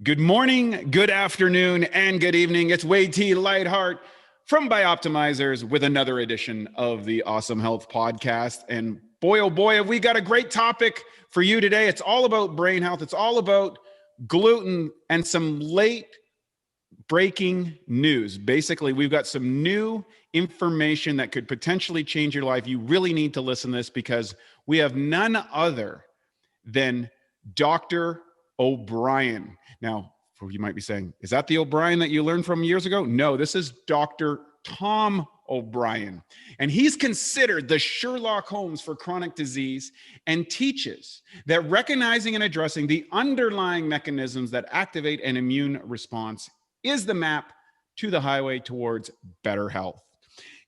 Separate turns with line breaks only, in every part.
Good morning, good afternoon, and good evening. It's Wade T. Lightheart from Bioptimizers with another edition of the Awesome Health Podcast. And boy, oh boy, have we got a great topic for you today. It's all about brain health. It's all about gluten and some late breaking news. Basically, we've got some new information that could potentially change your life. You really need to listen to this because we have none other than Dr. O'Brien. Now, you might be saying, is that the O'Brien that you learned from years ago? No, this is Dr. Tom O'Brien. And he's considered the Sherlock Holmes for chronic disease and teaches that recognizing and addressing the underlying mechanisms that activate an immune response is the map to the highway towards better health.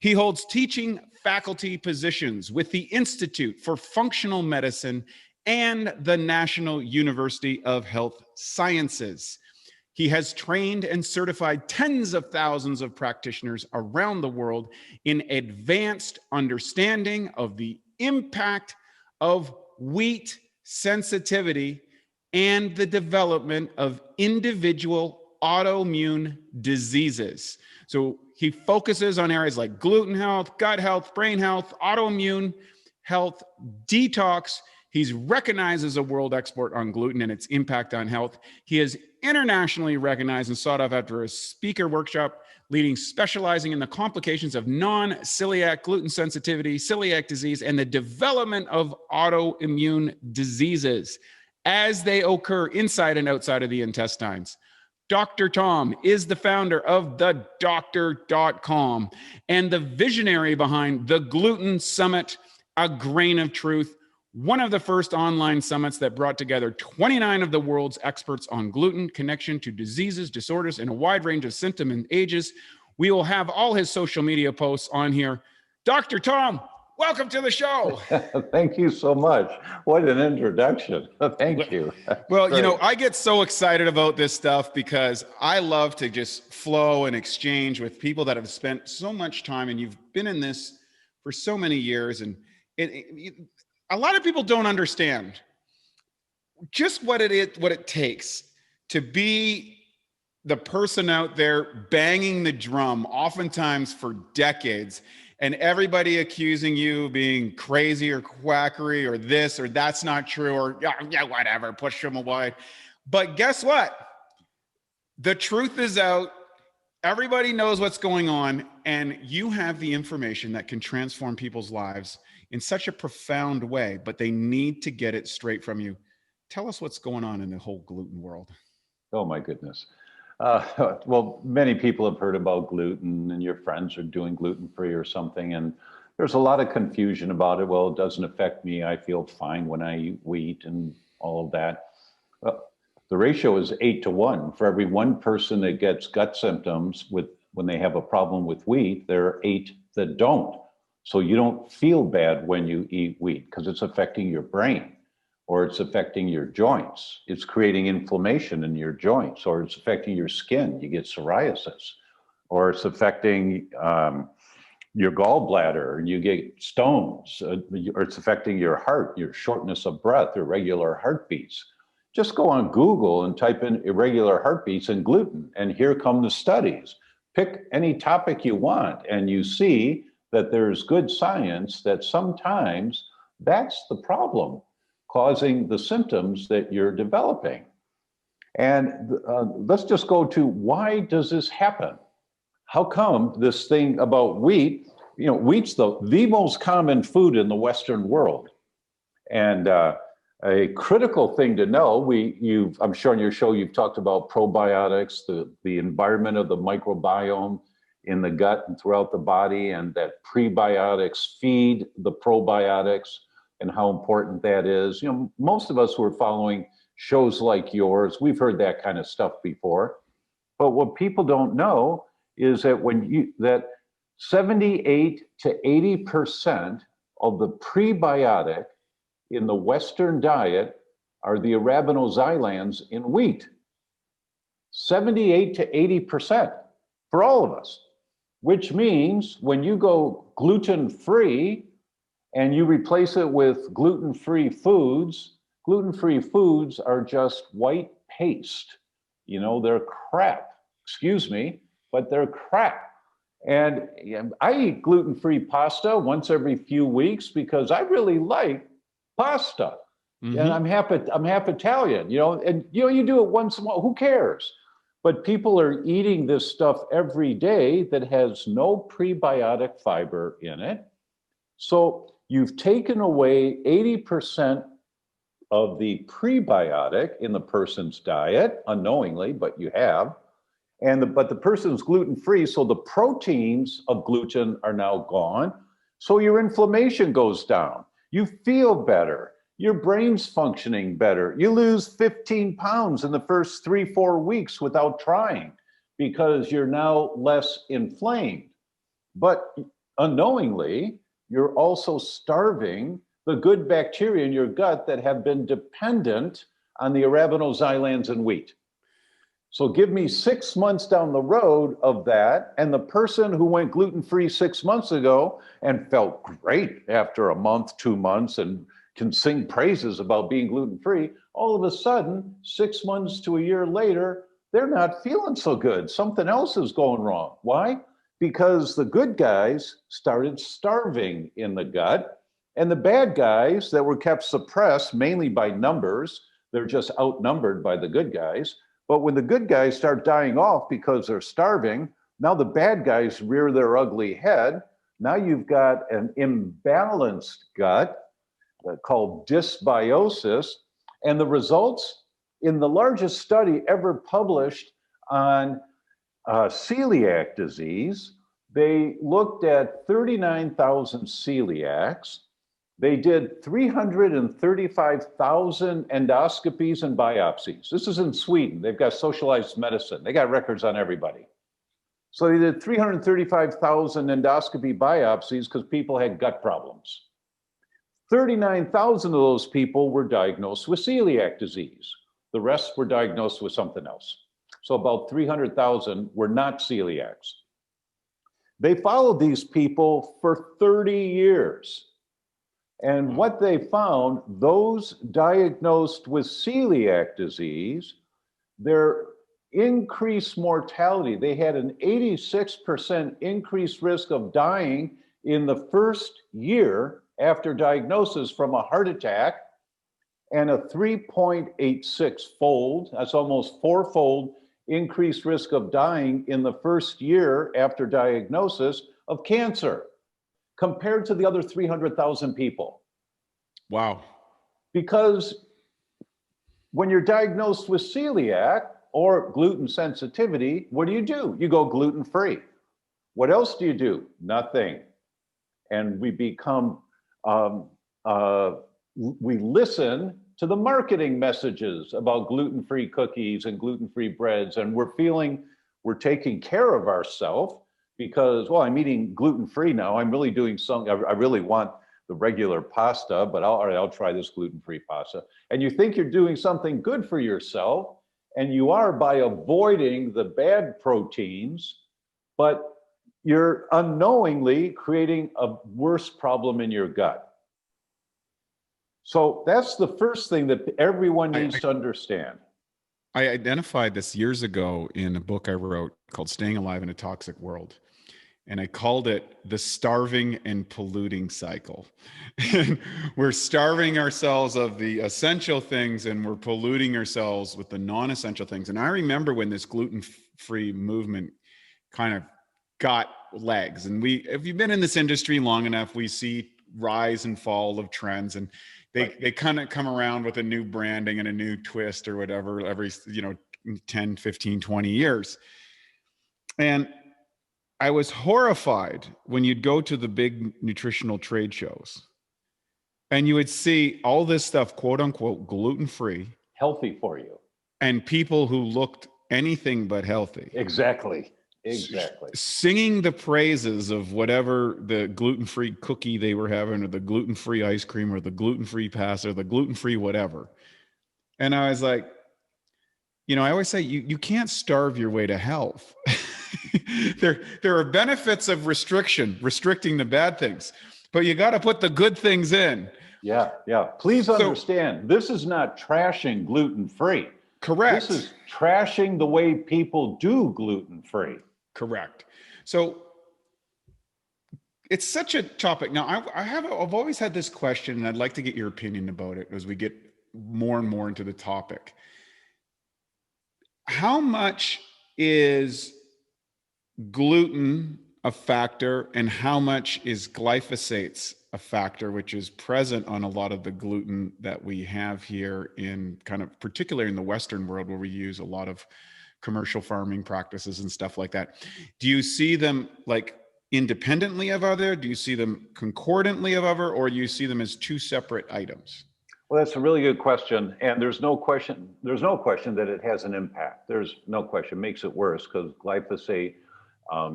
He holds teaching faculty positions with the Institute for Functional Medicine and the National University of Health Sciences. He has trained and certified tens of thousands of practitioners around the world in advanced understanding of the impact of wheat sensitivity and the development of individual autoimmune diseases. So he focuses on areas like gluten health, gut health, brain health, autoimmune health, detox. He's recognized as a world expert on gluten and its impact on health. He is internationally recognized and sought after a speaker workshop specializing in the complications of non-celiac gluten sensitivity, celiac disease, and the development of autoimmune diseases as they occur inside and outside of the intestines. Dr. Tom is the founder of thedoctor.com and the visionary behind the Gluten Summit, A Grain of Truth, one of the first online summits that brought together 29 of the world's experts on gluten, connection to diseases, disorders, and a wide range of symptoms and ages. We will have all his social media posts on here. Dr. Tom, welcome to the show.
Thank you so much. What an introduction. Thank you.
Well, you know, I get so excited about this stuff because I love to just flow and exchange with people that have spent so much time, and you've been in this for so many years, and a lot of people don't understand just what it takes to be the person out there banging the drum, oftentimes for decades, and everybody accusing you of being crazy or quackery or this or that's not true or yeah, whatever, push them away. But guess what? The truth is out. Everybody knows what's going on, and you have the information that can transform people's lives in such a profound way, but they need to get it straight from you. Tell us what's going on in the whole gluten world.
Oh my goodness. Well, many people have heard about gluten and your friends are doing gluten-free or something. And there's a lot of confusion about it. Well, it doesn't affect me. I feel fine when I eat wheat and all of that. The ratio is 8-to-1. For every one person that gets gut symptoms when they have a problem with wheat, there are 8 that don't. So you don't feel bad when you eat wheat because it's affecting your brain, or it's affecting your joints. It's creating inflammation in your joints, or it's affecting your skin. You get psoriasis, or it's affecting your gallbladder and you get stones, or it's affecting your heart, your shortness of breath, irregular heartbeats. Just go on Google and type in irregular heartbeats and gluten, and here come the studies. Pick any topic you want, and you see that there's good science that sometimes that's the problem causing the symptoms that you're developing. And let's just go to, why does this happen? How come this thing about wheat, you know, wheat's the most common food in the Western world. And a critical thing to know, I'm sure on your show you've talked about probiotics, the environment of the microbiome in the gut and throughout the body, and that prebiotics feed the probiotics and how important that is. You know, most of us who are following shows like yours, we've heard that kind of stuff before. But what people don't know is that that 78 to 80% of the prebiotic in the Western diet are the arabinoxylans in wheat. 78 to 80% for all of us. Which means when you go gluten-free and you replace it with gluten-free foods are just white paste. they're crap. Excuse me, but they're crap. And I eat gluten-free pasta once every few weeks because I really like pasta.
Mm-hmm.
And I'm half Italian, and you do it once in a while, who cares? But people are eating this stuff every day that has no prebiotic fiber in it. So you've taken away 80% of the prebiotic in the person's diet, unknowingly, but you have. But the person's gluten-free, so the proteins of gluten are now gone. So your inflammation goes down. You feel better. Your brain's functioning better. You lose 15 pounds in the first 3-4 weeks without trying because you're now less inflamed. But unknowingly, you're also starving the good bacteria in your gut that have been dependent on the arabinoxylans in wheat. So give me 6 months down the road of that, and the person who went gluten-free 6 months ago and felt great after a month, 2 months, and can sing praises about being gluten-free, all of a sudden, 6 months to a year later, they're not feeling so good. Something else is going wrong. Why? Because the good guys started starving in the gut, and the bad guys that were kept suppressed mainly by numbers, they're just outnumbered by the good guys. But when the good guys start dying off because they're starving, now the bad guys rear their ugly head. Now you've got an imbalanced gut called dysbiosis. And the results in the largest study ever published on celiac disease, they looked at 39,000 celiacs. They did 335,000 endoscopies and biopsies. This is in Sweden. They've got socialized medicine. They got records on everybody. So they did 335,000 endoscopy biopsies because people had gut problems. 39,000 of those people were diagnosed with celiac disease. The rest were diagnosed with something else. So about 300,000 were not celiacs. They followed these people for 30 years. And what they found, those diagnosed with celiac disease, their increased mortality, they had an 86% increased risk of dying in the first year after diagnosis from a heart attack, and a 3.86-fold, that's almost 4-fold increased risk of dying in the first year after diagnosis of cancer, compared to the other 300,000 people.
Wow.
Because when you're diagnosed with celiac or gluten sensitivity, what do? You go gluten-free. What else do you do? Nothing. And we become, we listen to the marketing messages about gluten-free cookies and gluten-free breads, and we're feeling we're taking care of ourselves because, well, I'm eating gluten-free now. I'm really doing something. I really want the regular pasta, but I'll try this gluten-free pasta. And you think you're doing something good for yourself, and you are by avoiding the bad proteins, but you're unknowingly creating a worse problem in your gut. So that's the first thing that everyone needs to understand.
I identified this years ago in a book I wrote called Staying Alive in a Toxic World. And I called it the starving and polluting cycle. And we're starving ourselves of the essential things and we're polluting ourselves with the non-essential things. And I remember when this gluten-free movement kind of got legs. And if you've been in this industry long enough, we see rise and fall of trends, and they kind of come around with a new branding and a new twist or whatever every 10, 15, 20 years. And I was horrified when you'd go to the big nutritional trade shows and you would see all this stuff, quote unquote, gluten-free.
Healthy for you.
And people who looked anything but healthy.
Exactly.
Singing the praises of whatever the gluten-free cookie they were having, or the gluten-free ice cream, or the gluten-free pasta, or the gluten-free whatever. And I was like, I always say you can't starve your way to health. There are benefits of restricting the bad things, but you got to put the good things in.
Yeah. Please understand, this is not trashing gluten-free.
Correct.
This is trashing the way people do gluten-free.
Correct. So it's such a topic. Now, I've always had this question, and I'd like to get your opinion about it as we get more and more into the topic. How much is gluten a factor, and how much is glyphosates a factor, which is present on a lot of the gluten that we have here in kind of particularly in the Western world, where we use a lot of commercial farming practices and stuff like that? Do you see them like independently of other? Do you see them concordantly of other, or do you see them as two separate items?
Well, that's a really good question. And there's no question that it has an impact. There's no question. It makes it worse because glyphosate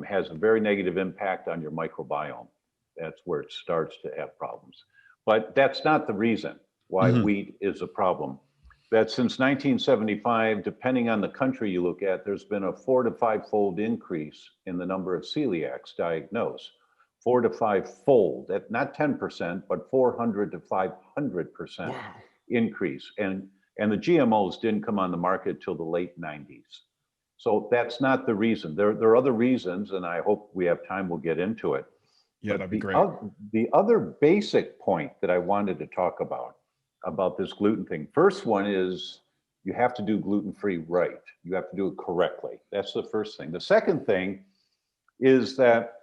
has a very negative impact on your microbiome. That's where it starts to have problems. But that's not the reason why wheat is a problem. That since 1975, depending on the country you look at, there's been a 4 to 5-fold increase in the number of celiacs diagnosed. 4 to 5-fold, not 10%, but 400 to 500% increase. And the GMOs didn't come on the market till the late 90s. So that's not the reason. There are other reasons, and I hope we have time, we'll get into it.
Yeah, that'd be great.
The other basic point that I wanted to talk about this gluten thing. First one is you have to do gluten-free right. You have to do it correctly. That's the first thing. The second thing is that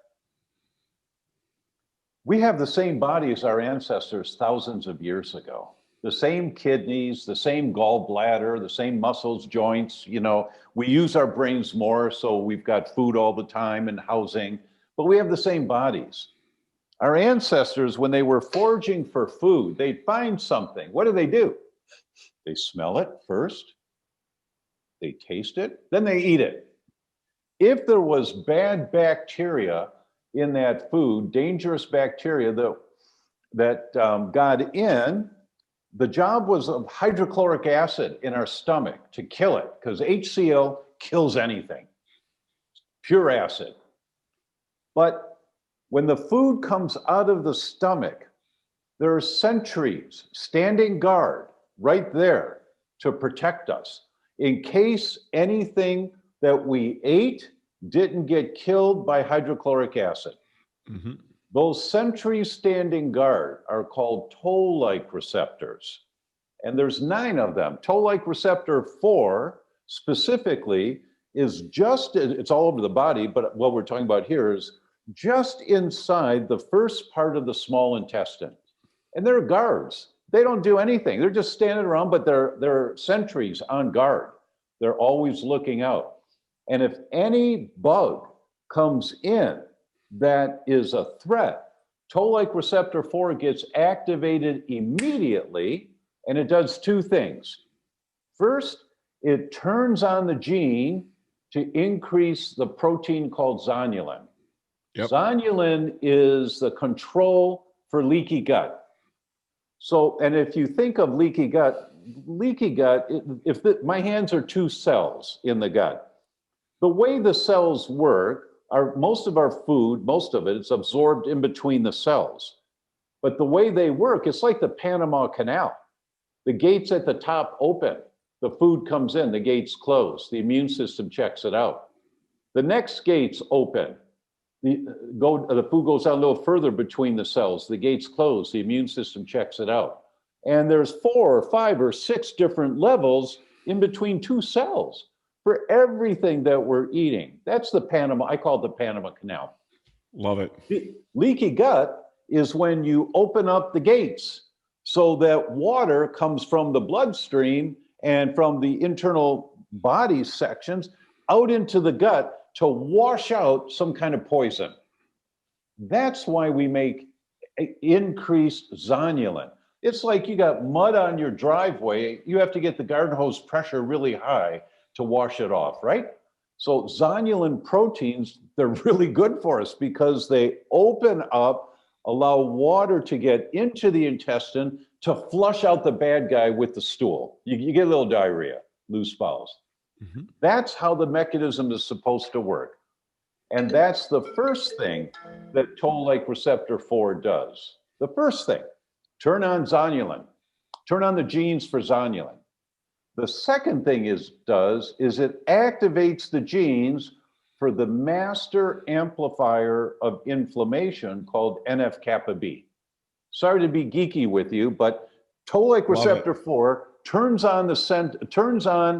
we have the same body as our ancestors thousands of years ago. The same kidneys, the same gallbladder, the same muscles, joints. You know, we use our brains more, so we've got food all the time and housing, but we have the same bodies. Our ancestors, when they were foraging for food, they'd find something. What do? They smell it first, they taste it, then they eat it. If there was bad bacteria in that food, dangerous bacteria that got in, the job was of hydrochloric acid in our stomach to kill it, because HCl kills anything, pure acid. But when the food comes out of the stomach, there are sentries standing guard right there to protect us in case anything that we ate didn't get killed by hydrochloric acid. Those sentries standing guard are called toll-like receptors. And there's 9 of them. Toll-like receptor 4 specifically is it's all over the body, but what we're talking about here is just inside the first part of the small intestine. And they're guards. They don't do anything. They're just standing around, but they're sentries on guard. They're always looking out. And if any bug comes in that is a threat, toll-like receptor 4 gets activated immediately, and it does 2 things. First, it turns on the gene to increase the protein called zonulin. Zonulin is the control for leaky gut. So, and if you think of leaky gut, my hands are 2 cells in the gut. The way the cells work are most of our food, most of it is absorbed in between the cells. But the way they work, it's like the Panama Canal. The gates at the top open, the food comes in, the gates close, the immune system checks it out. The next gates open, the food goes out a little further between the cells, the gates close, the immune system checks it out. And there's 4 or 5 or 6 different levels in between 2 cells for everything that we're eating. That's the I call it the Panama Canal.
Love it.
Leaky gut is when you open up the gates so that water comes from the bloodstream and from the internal body sections out into the gut to wash out some kind of poison. That's why we make increased zonulin. It's like you got mud on your driveway, you have to get the garden hose pressure really high to wash it off, right? So zonulin proteins, they're really good for us because they open up, allow water to get into the intestine to flush out the bad guy with the stool. You get a little diarrhea, loose bowels. That's how the mechanism is supposed to work. And that's the first thing that toll-like receptor 4 does. The first thing, turn on zonulin, turn on the genes for zonulin. The second thing is it activates the genes for the master amplifier of inflammation called NF-kappa B. Sorry to be geeky with you, but toll-like receptor 4 turns on the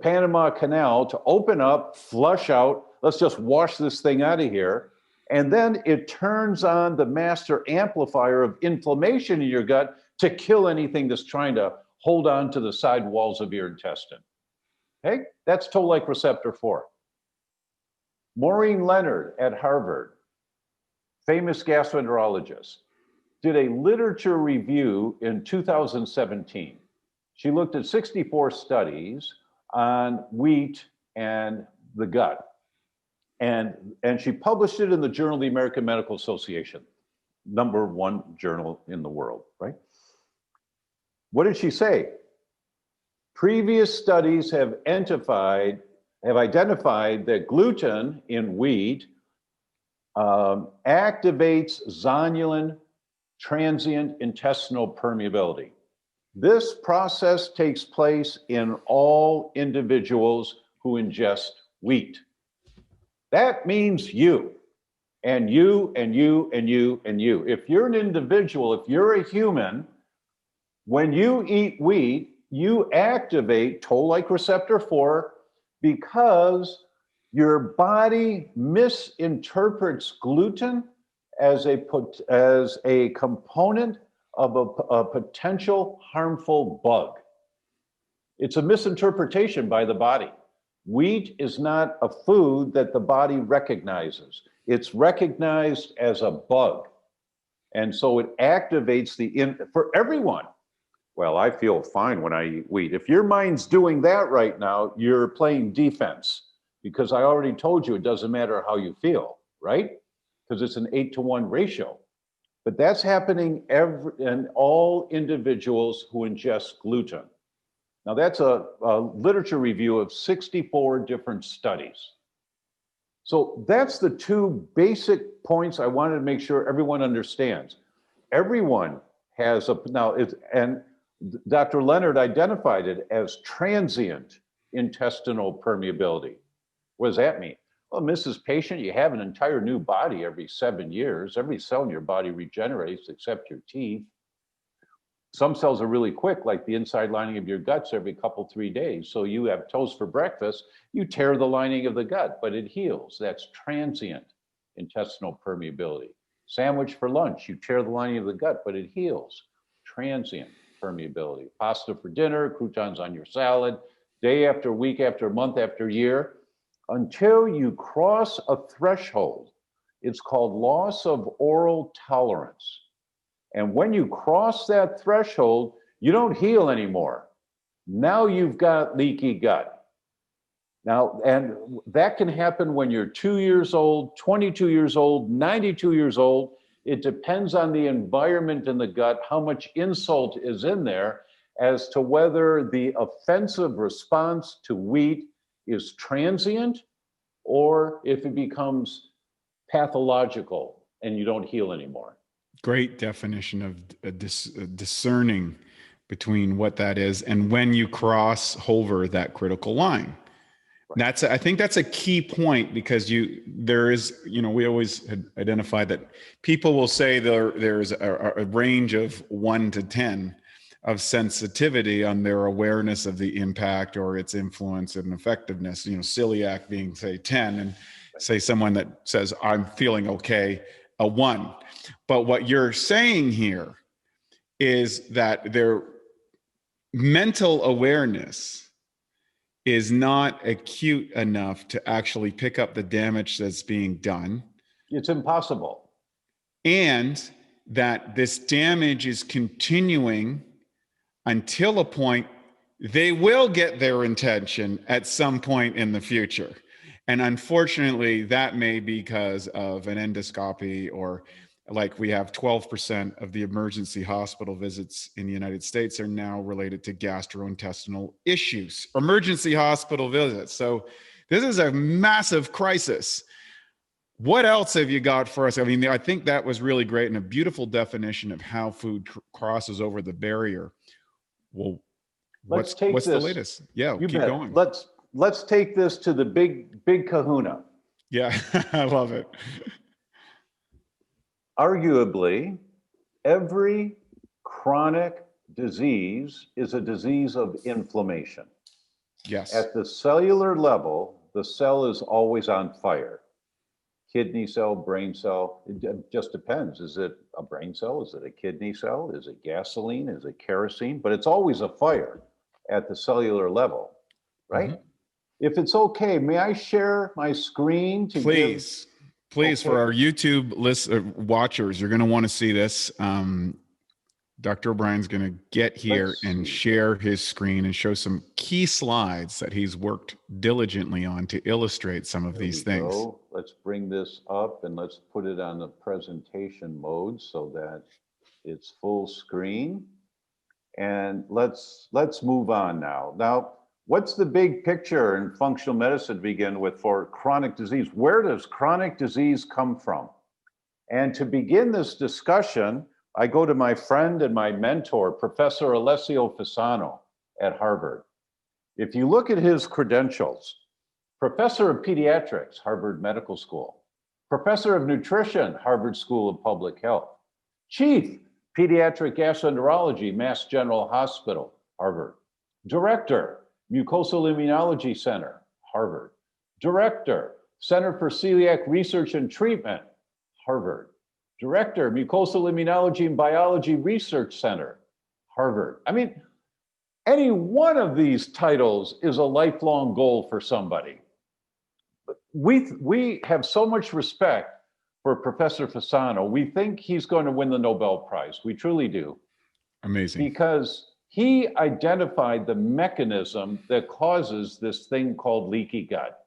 Panama Canal to open up, flush out. Let's just wash this thing out of here. And then it turns on the master amplifier of inflammation in your gut to kill anything that's trying to hold on to the side walls of your intestine. Okay, that's toll-like receptor 4. Maureen Leonard at Harvard, famous gastroenterologist, did a literature review in 2017. She looked at 64 studies on wheat and the gut. And she published it in the Journal of the American Medical Association, #1 journal in the world, right? What did she say? Previous studies have identified that gluten in wheat activates zonulin transient intestinal permeability. This process takes place in all individuals who ingest wheat. That means you, and you, and you, and you, and you. If you're an individual, if you're a human, when you eat wheat, you activate toll-like receptor 4 because your body misinterprets gluten as a component of a potential harmful bug. It's a misinterpretation by the body. Wheat is not a food that the body recognizes. It's recognized as a bug. And so it activates for everyone. Well, I feel fine when I eat wheat. If your mind's doing that right now, you're playing defense, because I already told you it doesn't matter how you feel, right? Because it's an 8-to-1 ratio. But that's happening in all individuals who ingest gluten. Now, that's a literature review of 64 different studies. So that's the two basic points I wanted to make sure everyone understands. Everyone has and Dr. Leonard identified it as transient intestinal permeability. What does that mean? Well, Mrs. Patient, you have an entire new body every 7 years. Every cell in your body regenerates except your teeth. Some cells are really quick, like the inside lining of your guts every 3 days. So you have toast for breakfast, you tear the lining of the gut, but it heals. That's transient intestinal permeability. Sandwich for lunch, you tear the lining of the gut, but it heals. Transient permeability. Pasta for dinner, croutons on your salad, day after week after month after year, until you cross a threshold. It's called loss of oral tolerance. And when you cross that threshold, you don't heal anymore. Now you've got leaky gut. Now, and that can happen when you're 2 years old, 22 years old, 92 years old. It depends on the environment in the gut, how much insult is in there, as to whether the offensive response to wheat is transient or if it becomes pathological and you don't heal anymore.
Great definition of discerning between what that is and when you cross over that critical line. Right. I think that's a key point, because we always identify that people will say there's a range of 1 to 10 of sensitivity on their awareness of the impact or its influence and effectiveness. Celiac being, say, 10, and say someone that says, I'm feeling okay, a 1. But what you're saying here is that their mental awareness is not acute enough to actually pick up the damage that's being done.
It's impossible.
And that this damage is continuing until a point they will get their intention at some point in the future. And unfortunately, that may be because of an endoscopy, or like we have 12% of the emergency hospital visits in the United States are now related to gastrointestinal issues, emergency hospital visits. So this is a massive crisis. What else have you got for us? I mean, I think that was really great and a beautiful definition of how food crosses over the barrier. Well,
Let's take
what's the
this.
latest? Yeah,
You
keep
bet.
going.
Let's take this to the big kahuna.
Yeah, I love it.
Arguably, every chronic disease is a disease of inflammation.
Yes.
At the cellular level, the cell is always on fire. Kidney cell, brain cell, it just depends. Is it a brain cell? Is it a kidney cell? Is it gasoline? Is it kerosene? But it's always a fire at the cellular level, right?
Mm-hmm.
If it's okay, may I share my screen to
Please, please,
Okay.
for our YouTube watchers, you're going to want to see this. Dr. O'Brien's going to get here
Let's
and
see.
share his screen and show some key slides that he's worked diligently on to illustrate some of these things.
Go. Let's bring this up and let's put it on the presentation mode so that it's full screen. And let's move on now. Now, what's the big picture in functional medicine to begin with for chronic disease? Where does chronic disease come from? And to begin this discussion, I go to my friend and my mentor, Professor Alessio Fasano at Harvard. If you look at his credentials, Professor of Pediatrics, Harvard Medical School, Professor of Nutrition, Harvard School of Public Health, Chief Pediatric Gastroenterology, Mass General Hospital, Harvard, Director, Mucosal Immunology Center, Harvard, Director, Center for Celiac Research and Treatment, Harvard, Director, Mucosal Immunology and Biology Research Center, Harvard. I mean, any one of these titles is a lifelong goal for somebody. We have so much respect for Professor Fasano. We think he's going to win the Nobel Prize. We truly do.
Amazing.
Because he identified the mechanism that causes this thing called leaky gut.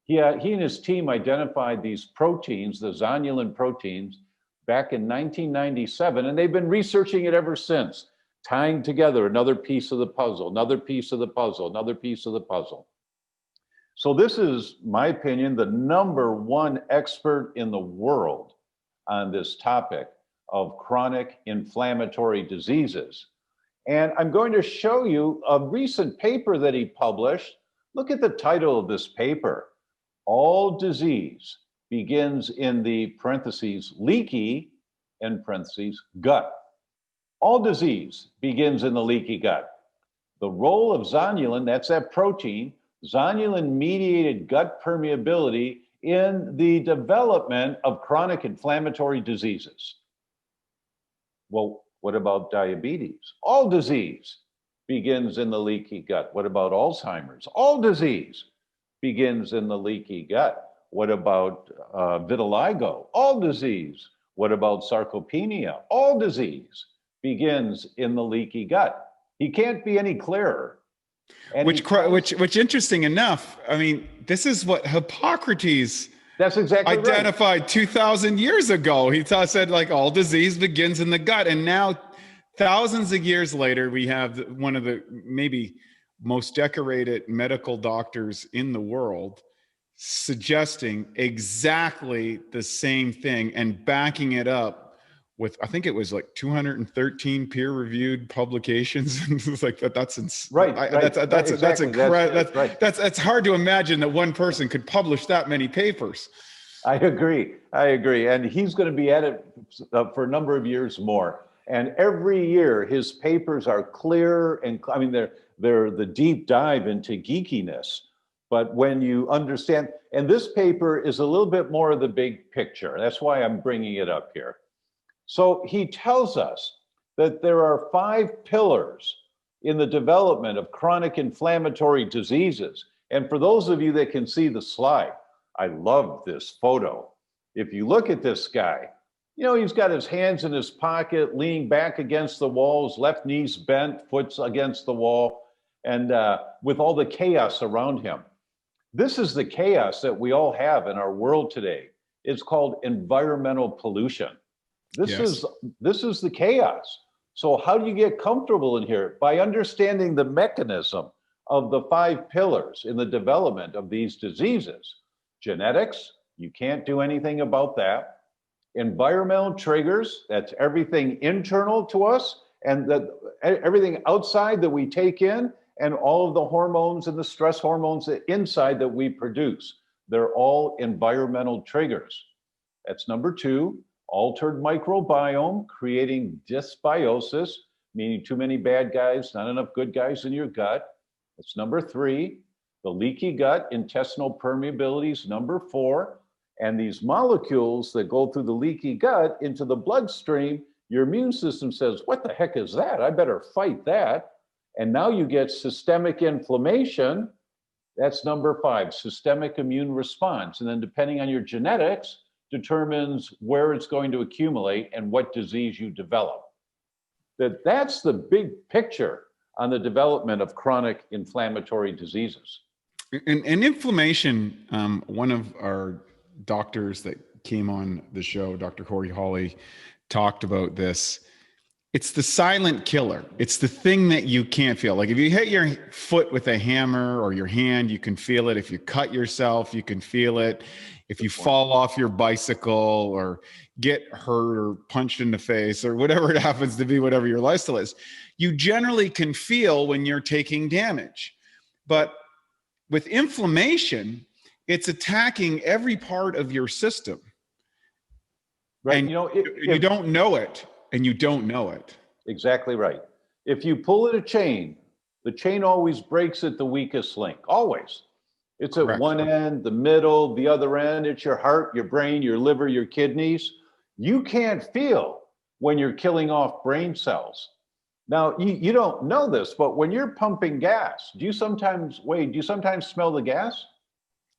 He and his team identified these proteins, the zonulin proteins, back in 1997, and they've been researching it ever since, tying together another piece of the puzzle, another piece of the puzzle, another piece of the puzzle. So this is, my opinion, the #1 expert in the world on this topic of chronic inflammatory diseases. And I'm going to show you a recent paper that he published. Look at the title of this paper. All disease begins in the parentheses leaky, in parentheses, gut. All disease begins in the leaky gut. The role of zonulin, that's that protein, zonulin-mediated gut permeability in the development of chronic inflammatory diseases. Well, what about diabetes? All disease begins in the leaky gut. What about Alzheimer's? All disease begins in the leaky gut. What about vitiligo? All disease. What about sarcopenia? All disease begins in the leaky gut. He can't be any clearer. And
Which interesting enough, I mean, this is what Hippocrates
that's exactly
identified
right.
2,000 years ago. He said like all disease begins in the gut. And now thousands of years later, we have one of the maybe most decorated medical doctors in the world suggesting exactly the same thing and backing it up with, I think it was like 213 peer-reviewed publications. It's like that's
right.
That's
exactly.
incredible. That's hard to imagine that one person could publish that many papers.
I agree. And he's going to be at it for a number of years more. And every year his papers are clear and I mean they're the deep dive into geekiness. But when you understand, and this paper is a little bit more of the big picture. That's why I'm bringing it up here. So he tells us that there are 5 pillars in the development of chronic inflammatory diseases. And for those of you that can see the slide, I love this photo. If you look at this guy, you know, he's got his hands in his pocket, leaning back against the wall, his left knee's bent, foot's against the wall, and with all the chaos around him. This is the chaos that we all have in our world today. It's called environmental pollution. This is the chaos. So how do you get comfortable in here? By understanding the mechanism of the 5 pillars in the development of these diseases. Genetics, you can't do anything about that. Environmental triggers, that's everything internal to us And that everything outside that we take in and all of the hormones and the stress hormones inside that we produce, they're all environmental triggers. That's number two. Altered microbiome, creating dysbiosis, meaning too many bad guys, not enough good guys in your gut. That's number three. The leaky gut, intestinal permeability is number four. And these molecules that go through the leaky gut into the bloodstream, your immune system says, what the heck is that? I better fight that. And now you get systemic inflammation. That's number five, systemic immune response. And then depending on your genetics, determines where it's going to accumulate and what disease you develop. That's the big picture on the development of chronic inflammatory diseases.
And inflammation, one of our doctors that came on the show, Dr. Corey Hawley, talked about this. It's the silent killer. It's the thing that you can't feel. Like if you hit your foot with a hammer or your hand, you can feel it. If you cut yourself, you can feel it. If you fall off your bicycle or get hurt or punched in the face or whatever it happens to be, whatever your lifestyle is, you generally can feel when you're taking damage. But with inflammation, it's attacking every part of your system.
Right.
And you don't know it. And you don't know it.
Exactly right. If you pull at a chain, the chain always breaks at the weakest link, always. It's Correct. At one end, the middle, the other end. It's your heart, your brain, your liver, your kidneys. You can't feel when you're killing off brain cells. Now, you don't know this, but when you're pumping gas, do you sometimes smell the gas?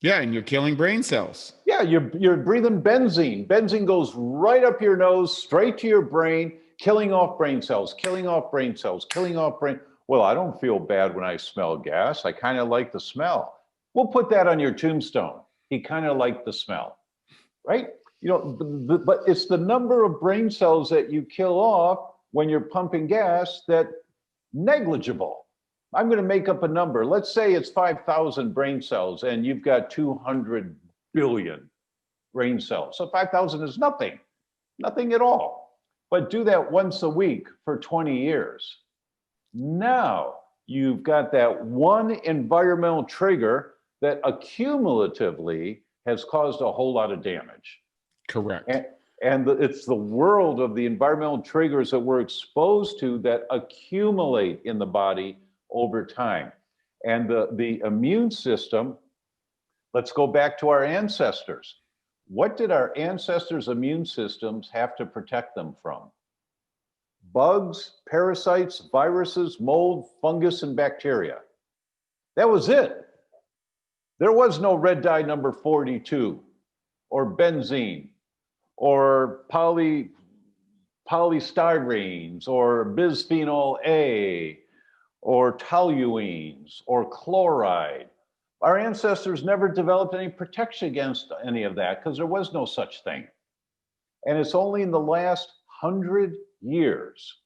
Yeah, and you're killing brain cells.
Yeah, you're breathing benzene. Benzene goes right up your nose, straight to your brain, killing off brain cells, killing off brain cells, killing off brain. Well, I don't feel bad when I smell gas. I kind of like the smell. We'll put that on your tombstone. He kind of liked the smell, right? But it's the number of brain cells that you kill off when you're pumping gas that negligible. I'm going to make up a number. Let's say it's 5,000 brain cells and you've got 200 billion brain cells. So 5,000 is nothing at all. But do that once a week for 20 years. Now you've got that one environmental trigger that accumulatively has caused a whole lot of damage.
Correct.
And it's the world of the environmental triggers that we're exposed to that accumulate in the body over time. And the immune system, let's go back to our ancestors. What did our ancestors' immune systems have to protect them from? Bugs, parasites, viruses, mold, fungus, and bacteria. That was it. There was no red dye number 42 or benzene or polystyrenes or bisphenol A or toluenes or chloride. Our ancestors never developed any protection against any of that because there was no such thing. And it's only in the last 100 years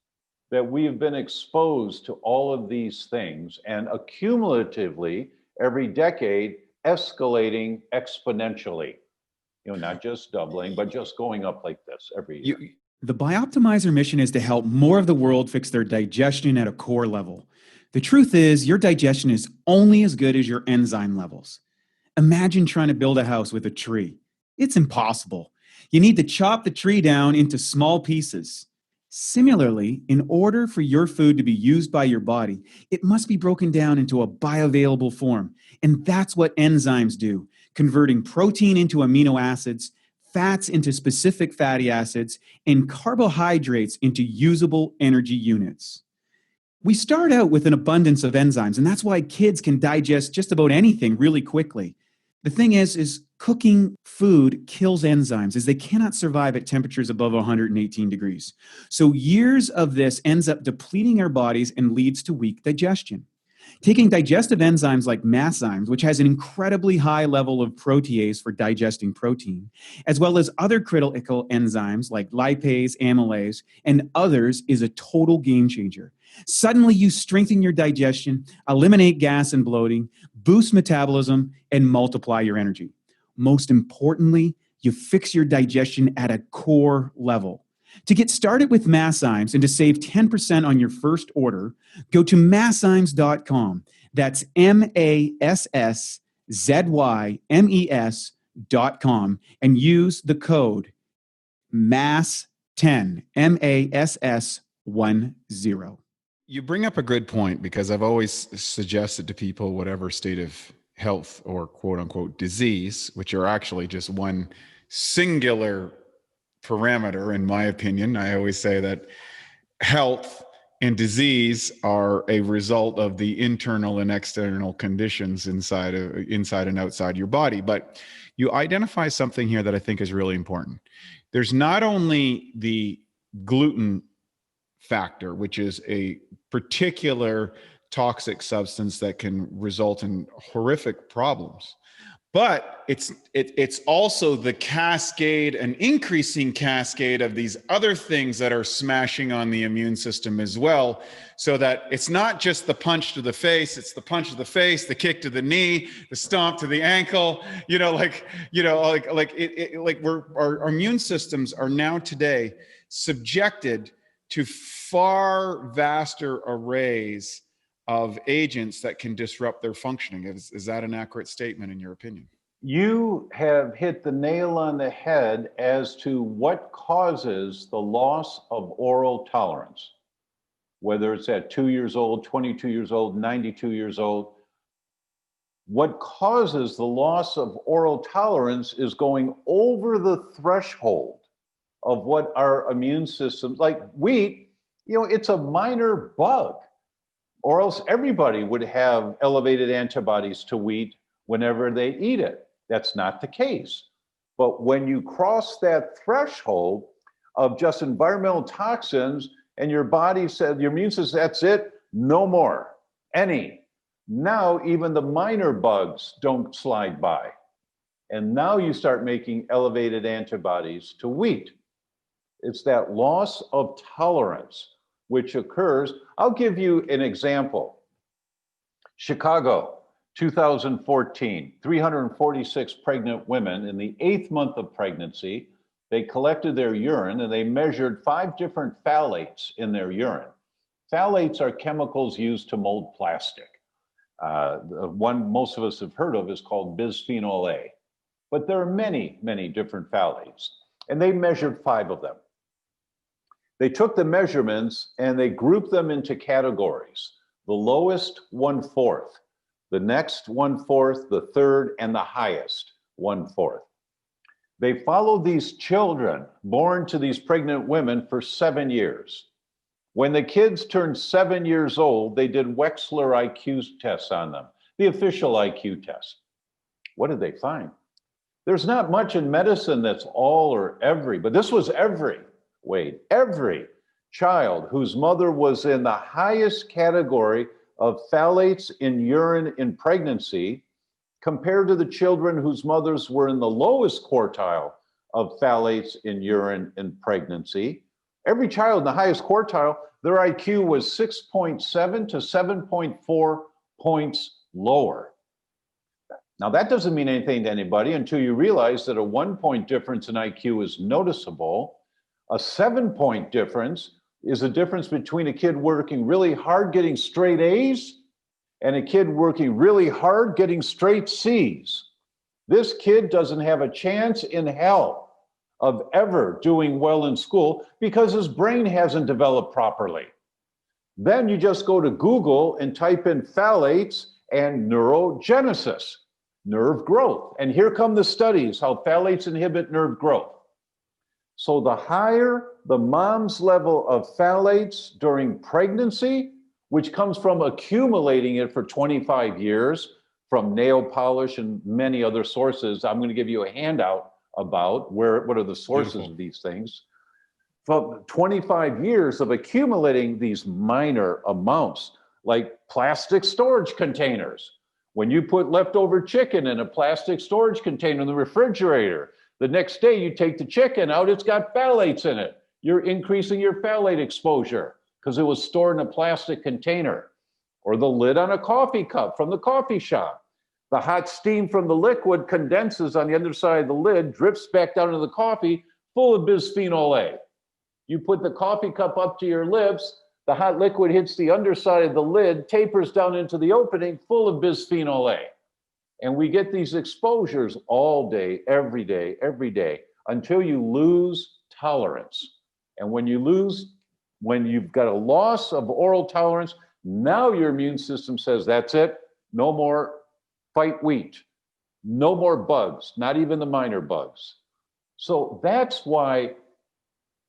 that we have been exposed to all of these things, and accumulatively, every decade, escalating exponentially. Not just doubling, but just going up like this every year.
The Bioptimizer mission is to help more of the world fix their digestion at a core level. The truth is, your digestion is only as good as your enzyme levels. Imagine trying to build a house with a tree. It's impossible. You need to chop the tree down into small pieces. Similarly, in order for your food to be used by your body, it must be broken down into a bioavailable form. And that's what enzymes do, converting protein into amino acids, fats into specific fatty acids, and carbohydrates into usable energy units. We start out with an abundance of enzymes, and that's why kids can digest just about anything really quickly. The thing is cooking food kills enzymes as they cannot survive at temperatures above 118 degrees. So years of this ends up depleting our bodies and leads to weak digestion. Taking digestive enzymes like masszymes, which has an incredibly high level of protease for digesting protein, as well as other critical enzymes like lipase, amylase, and others, is a total game changer. Suddenly, you strengthen your digestion, eliminate gas and bloating, boost metabolism, and multiply your energy. Most importantly, you fix your digestion at a core level. To get started with Masszymes and to save 10% on your first order, go to masszymes.com. That's MASSZYMES.com and use the code MASS10, MASS10.
You bring up a good point, because I've always suggested to people, whatever state of health or quote unquote disease, which are actually just one singular parameter, in my opinion. I always say that health and disease are a result of the internal and external conditions inside and outside your body. But you identify something here that I think is really important. There's not only the gluten factor, which is a particular toxic substance that can result in horrific problems, but it's also the cascade, an increasing cascade of these other things that are smashing on the immune system as well. So that it's not just the punch to the face, it's the punch to the face, the kick to the knee, the stomp to the ankle, our immune systems are now today subjected to far vaster arrays of agents that can disrupt their functioning. Is that an accurate statement in your opinion?
You have hit the nail on the head as to what causes the loss of oral tolerance, whether it's at 2 years old, 22 years old, 92 years old. What causes the loss of oral tolerance is going over the threshold of what our immune systems, like wheat, it's a minor bug, or else everybody would have elevated antibodies to wheat whenever they eat it. That's not the case. But when you cross that threshold of just environmental toxins and your body said, your immune system, that's it, no more, any. Now, even the minor bugs don't slide by. And now you start making elevated antibodies to wheat. It's that loss of tolerance which occurs. I'll give you an example. Chicago, 2014, 346 pregnant women in the 8th month of pregnancy. They collected their urine and they measured 5 different phthalates in their urine. Phthalates are chemicals used to mold plastic. The one most of us have heard of is called bisphenol A. But there are many, many different phthalates. And they measured 5 of them. They took the measurements and they grouped them into categories. The lowest, 1/4. The next, 1/4. The third, and the highest, 1/4. They followed these children born to these pregnant women for 7 years. When the kids turned 7 years old, they did Wechsler IQ tests on them, the official IQ test. What did they find? There's not much in medicine that's all or every, but this was every. Wade, every child whose mother was in the highest category of phthalates in urine in pregnancy compared to the children whose mothers were in the lowest quartile of phthalates in urine in pregnancy, every child in the highest quartile, their IQ was 6.7 to 7.4 points lower. Now, that doesn't mean anything to anybody until you realize that a 1-point difference in IQ is noticeable. A 7-point difference is a difference between a kid working really hard getting straight A's and a kid working really hard getting straight C's. This kid doesn't have a chance in hell of ever doing well in school because his brain hasn't developed properly. Then you just go to Google and type in phthalates and neurogenesis, nerve growth. And here come the studies, how phthalates inhibit nerve growth. So the higher the mom's level of phthalates during pregnancy, which comes from accumulating it for 25 years from nail polish and many other sources. I'm going to give you a handout about what are the sources of these things. From 25 years of accumulating these minor amounts, like plastic storage containers. When you put leftover chicken in a plastic storage container in the refrigerator, the next day you take the chicken out, it's got phthalates in it. You're increasing your phthalate exposure because it was stored in a plastic container. Or the lid on a coffee cup from the coffee shop. The hot steam from the liquid condenses on the underside of the lid, drips back down into the coffee, full of bisphenol A. You put the coffee cup up to your lips, the hot liquid hits the underside of the lid, tapers down into the opening, full of bisphenol A. And we get these exposures all day, every day, until you lose tolerance. And when you've got a loss of oral tolerance, now your immune system says, that's it, no more fight wheat, no more bugs, not even the minor bugs. So that's why,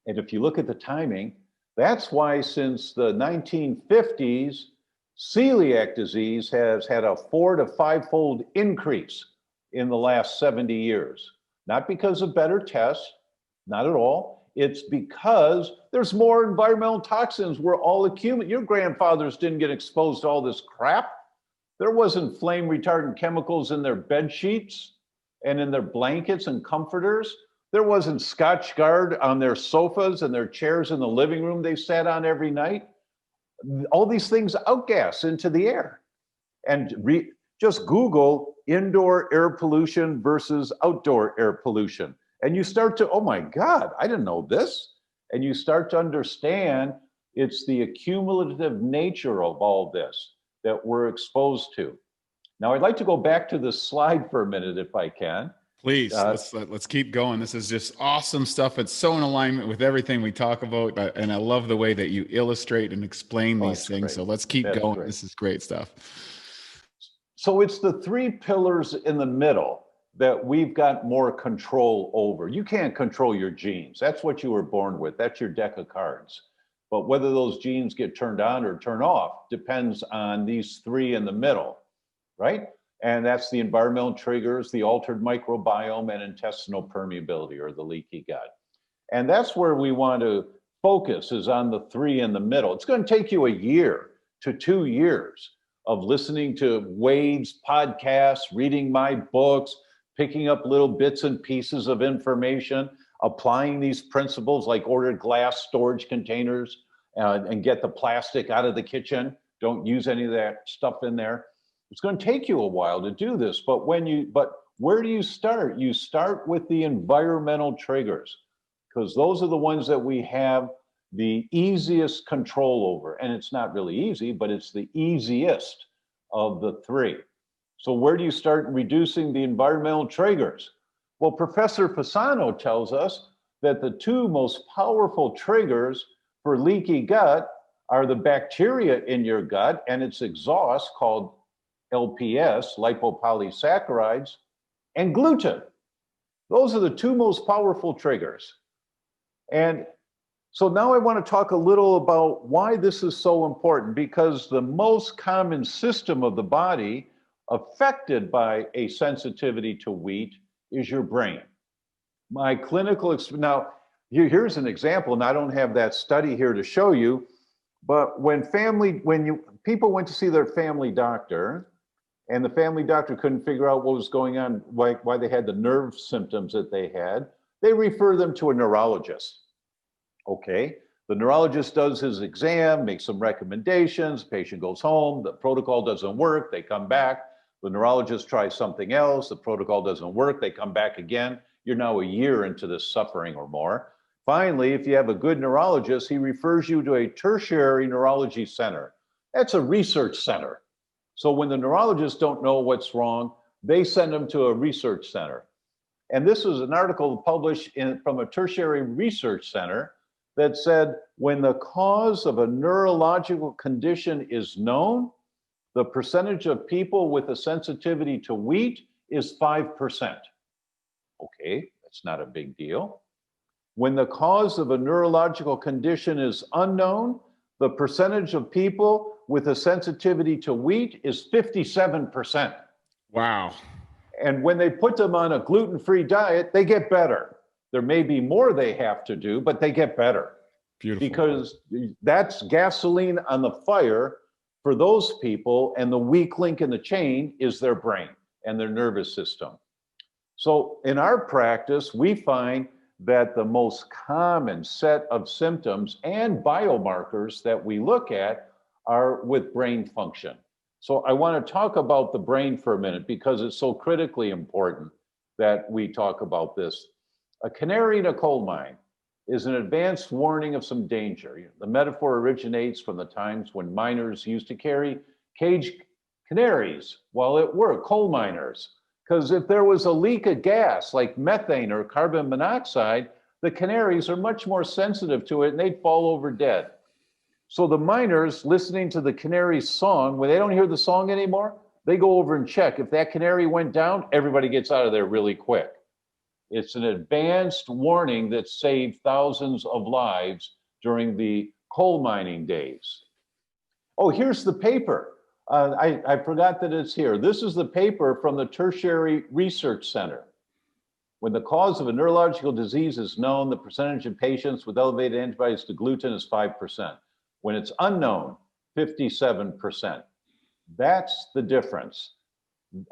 and if you look at the timing, that's why since the 1950s, celiac disease has had a 4 to 5-fold increase in the last 70 years. Not because of better tests, not at all. It's because there's more environmental toxins. We're all accumulating. Your grandfathers didn't get exposed to all this crap. There wasn't flame retardant chemicals in their bed sheets and in their blankets and comforters. There wasn't Scotchgard on their sofas and their chairs in the living room they sat on every night. All these things outgas into the air. And just Google indoor air pollution versus outdoor air pollution. And you start to, oh my God, I didn't know this. And you start to understand it's the accumulative nature of all this that we're exposed to. Now, I'd like to go back to this slide for a minute, if I can.
Please, let's keep going. This is just awesome stuff. It's so in alignment with everything we talk about. And I love the way that you illustrate and explain these things. Great. So let's keep going. Great. This is great stuff.
So it's the 3 pillars in the middle that we've got more control over. You can't control your genes. That's what you were born with. That's your deck of cards. But whether those genes get turned on or turned off depends on these 3 in the middle, right? And that's the environmental triggers, the altered microbiome, and intestinal permeability, or the leaky gut. And that's where we want to focus, is on the 3 in the middle. It's going to take you a year to 2 years of listening to Wade's podcasts, reading my books, picking up little bits and pieces of information, applying these principles, like order glass storage containers and get the plastic out of the kitchen. Don't use any of that stuff in there. It's going to take you a while to do this, but where do you start? You start with the environmental triggers, because those are the ones that we have the easiest control over. And it's not really easy, but it's the easiest of the 3. So where do you start reducing the environmental triggers? Well, Professor Pisano tells us that the 2 most powerful triggers for leaky gut are the bacteria in your gut and its exhaust, called LPS, lipopolysaccharides, and gluten. Those are the 2 most powerful triggers. And so now I want to talk a little about why this is so important, because the most common system of the body affected by a sensitivity to wheat is your brain. My clinical now, here's an example, and I don't have that study here to show you, but when people went to see their family doctor, and the family doctor couldn't figure out what was going on, why they had the nerve symptoms that they had, they refer them to a neurologist. Okay, the neurologist does his exam, makes some recommendations, the patient goes home, the protocol doesn't work, they come back, the neurologist tries something else, the protocol doesn't work, they come back again. You're now a year into this suffering or more. Finally, if you have a good neurologist, he refers you to a tertiary neurology center. That's a research center. So when the neurologists don't know what's wrong, they send them to a research center. And this was an article published from a tertiary research center that said, when the cause of a neurological condition is known, the percentage of people with a sensitivity to wheat is 5%. Okay, that's not a big deal. When the cause of a neurological condition is unknown, the percentage of people with a sensitivity to wheat is 57%.
Wow.
And when they put them on a gluten-free diet, they get better. There may be more they have to do, but they get better.
Beautiful.
Because that's gasoline on the fire for those people, and the weak link in the chain is their brain and their nervous system. So in our practice, we find that the most common set of symptoms and biomarkers that we look at are with brain function. So I want to talk about the brain for a minute, because it's so critically important that we talk about this. A canary in a coal mine. is an advanced warning of some danger. The metaphor originates from the times when miners used to carry caged canaries while at work, coal miners. Because if there was a leak of gas like methane or carbon monoxide, the canaries are much more sensitive to it and they'd fall over dead. So the miners listening to the canary's song, when they don't hear the song anymore, they go over and check. If that canary went down, everybody gets out of there really quick. It's an advanced warning that saved thousands of lives during the coal mining days. Oh, here's the paper. I forgot that it's here. This is the paper from the Tertiary Research Center. When the cause of a neurological disease is known, the percentage of patients with elevated antibodies to gluten is 5%. When it's unknown, 57%. That's the difference.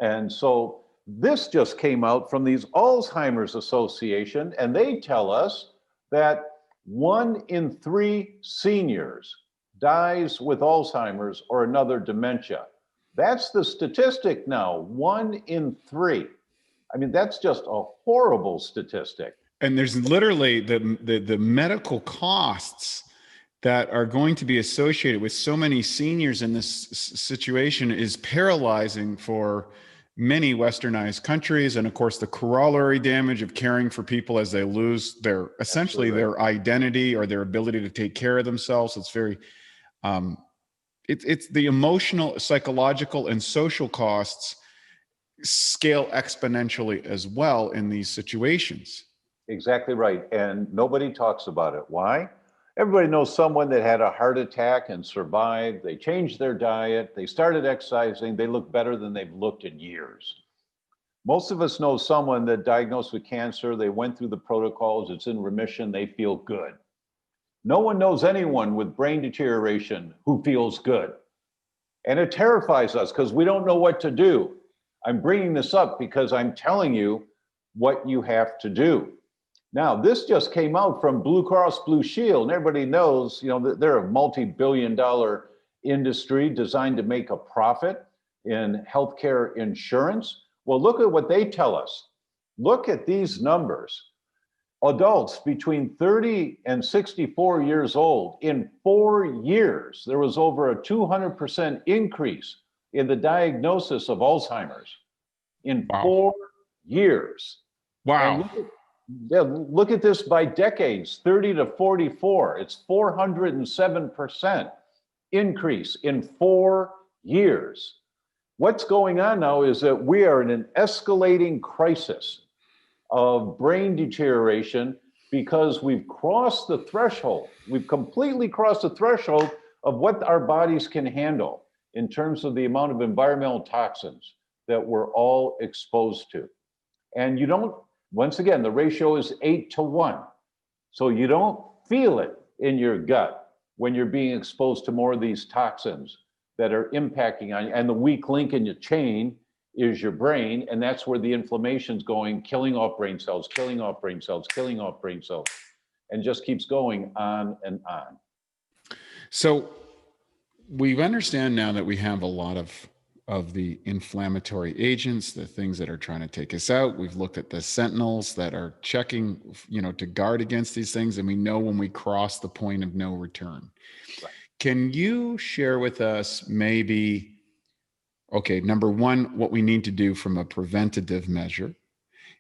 And so this just came out from these Alzheimer's Association, and they tell us that 1 in 3 seniors dies with Alzheimer's or another dementia. That's the statistic now, 1 in 3. I mean, that's just a horrible statistic.
And there's literally the medical costs that are going to be associated with so many seniors in this situation is paralyzing for many westernized countries. And of course, the corollary damage of caring for people as they lose their, essentially their identity or their ability to take care of themselves. It's very, it's the emotional, psychological, and social costs scale exponentially as well in these situations.
Exactly right. And nobody talks about it. Why? Everybody knows someone that had a heart attack and survived. They changed their diet. They started exercising. They look better than they've looked in years. Most of us know someone that diagnosed with cancer. They went through the protocols. It's in remission. They feel good. No one knows anyone with brain deterioration who feels good. And it terrifies us because we don't know what to do. I'm bringing this up because I'm telling you what you have to do. Now, this just came out from Blue Cross Blue Shield, and everybody knows, you know, they're a multi-billion-dollar industry designed to make a profit in healthcare insurance. Well, look at what they tell us. Look at these numbers. Adults between 30 and 64 years old, in 4 years, there was over a 200% increase in the diagnosis of Alzheimer's in 4 years.
Wow.
And look at this by decades, 30 to 44, it's 407% increase in 4 years. What's going on now is that we are in an escalating crisis of brain deterioration because we've crossed the threshold. We've completely crossed the threshold of what our bodies can handle in terms of the amount of environmental toxins that we're all exposed to. And you don't, once again, the ratio is 8-to-1. So you don't feel it in your gut when you're being exposed to more of these toxins that are impacting on you. And the weak link in your chain is your brain. And that's where the inflammation's going, killing off brain cells, killing off brain cells, killing off brain cells, and just keeps going on and on.
So we understand now that we have a lot of the inflammatory agents, the things that are trying to take us out. We've looked at the sentinels that are checking, you know, to guard against these things. And we know when we cross the point of no return. Right. Can you share with us maybe, okay, number one, what we need to do from a preventative measure?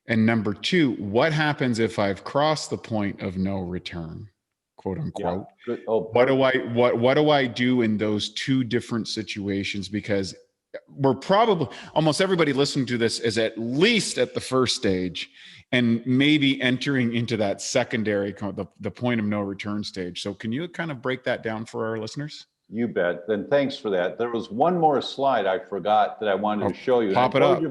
And number two, what happens if I've crossed the point of no return, quote unquote?
Yeah. Oh,
what do I do in those two different situations? Because we're probably, almost everybody listening to this is at least at the first stage and maybe entering into that secondary, the point of no return stage. So can you kind of break that down for our listeners?
You bet. Then thanks for that. There was one more slide I forgot that I wanted to show you.
Pop it up.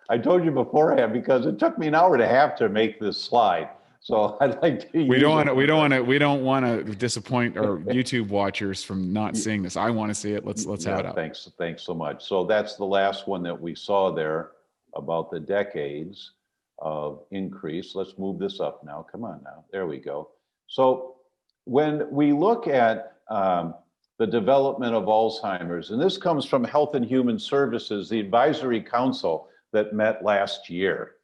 I told you beforehand because it took me an hour and a half to make this slide. So I'd like to.
We don't want to disappoint our YouTube watchers from not seeing this. I want to see it. Let's have it up.
Thanks so much. So that's the last one that we saw there about the decades of increase. Let's move this up now. Come on now. There we go. So when we look at the development of Alzheimer's, and this comes from Health and Human Services, the advisory council that met last year.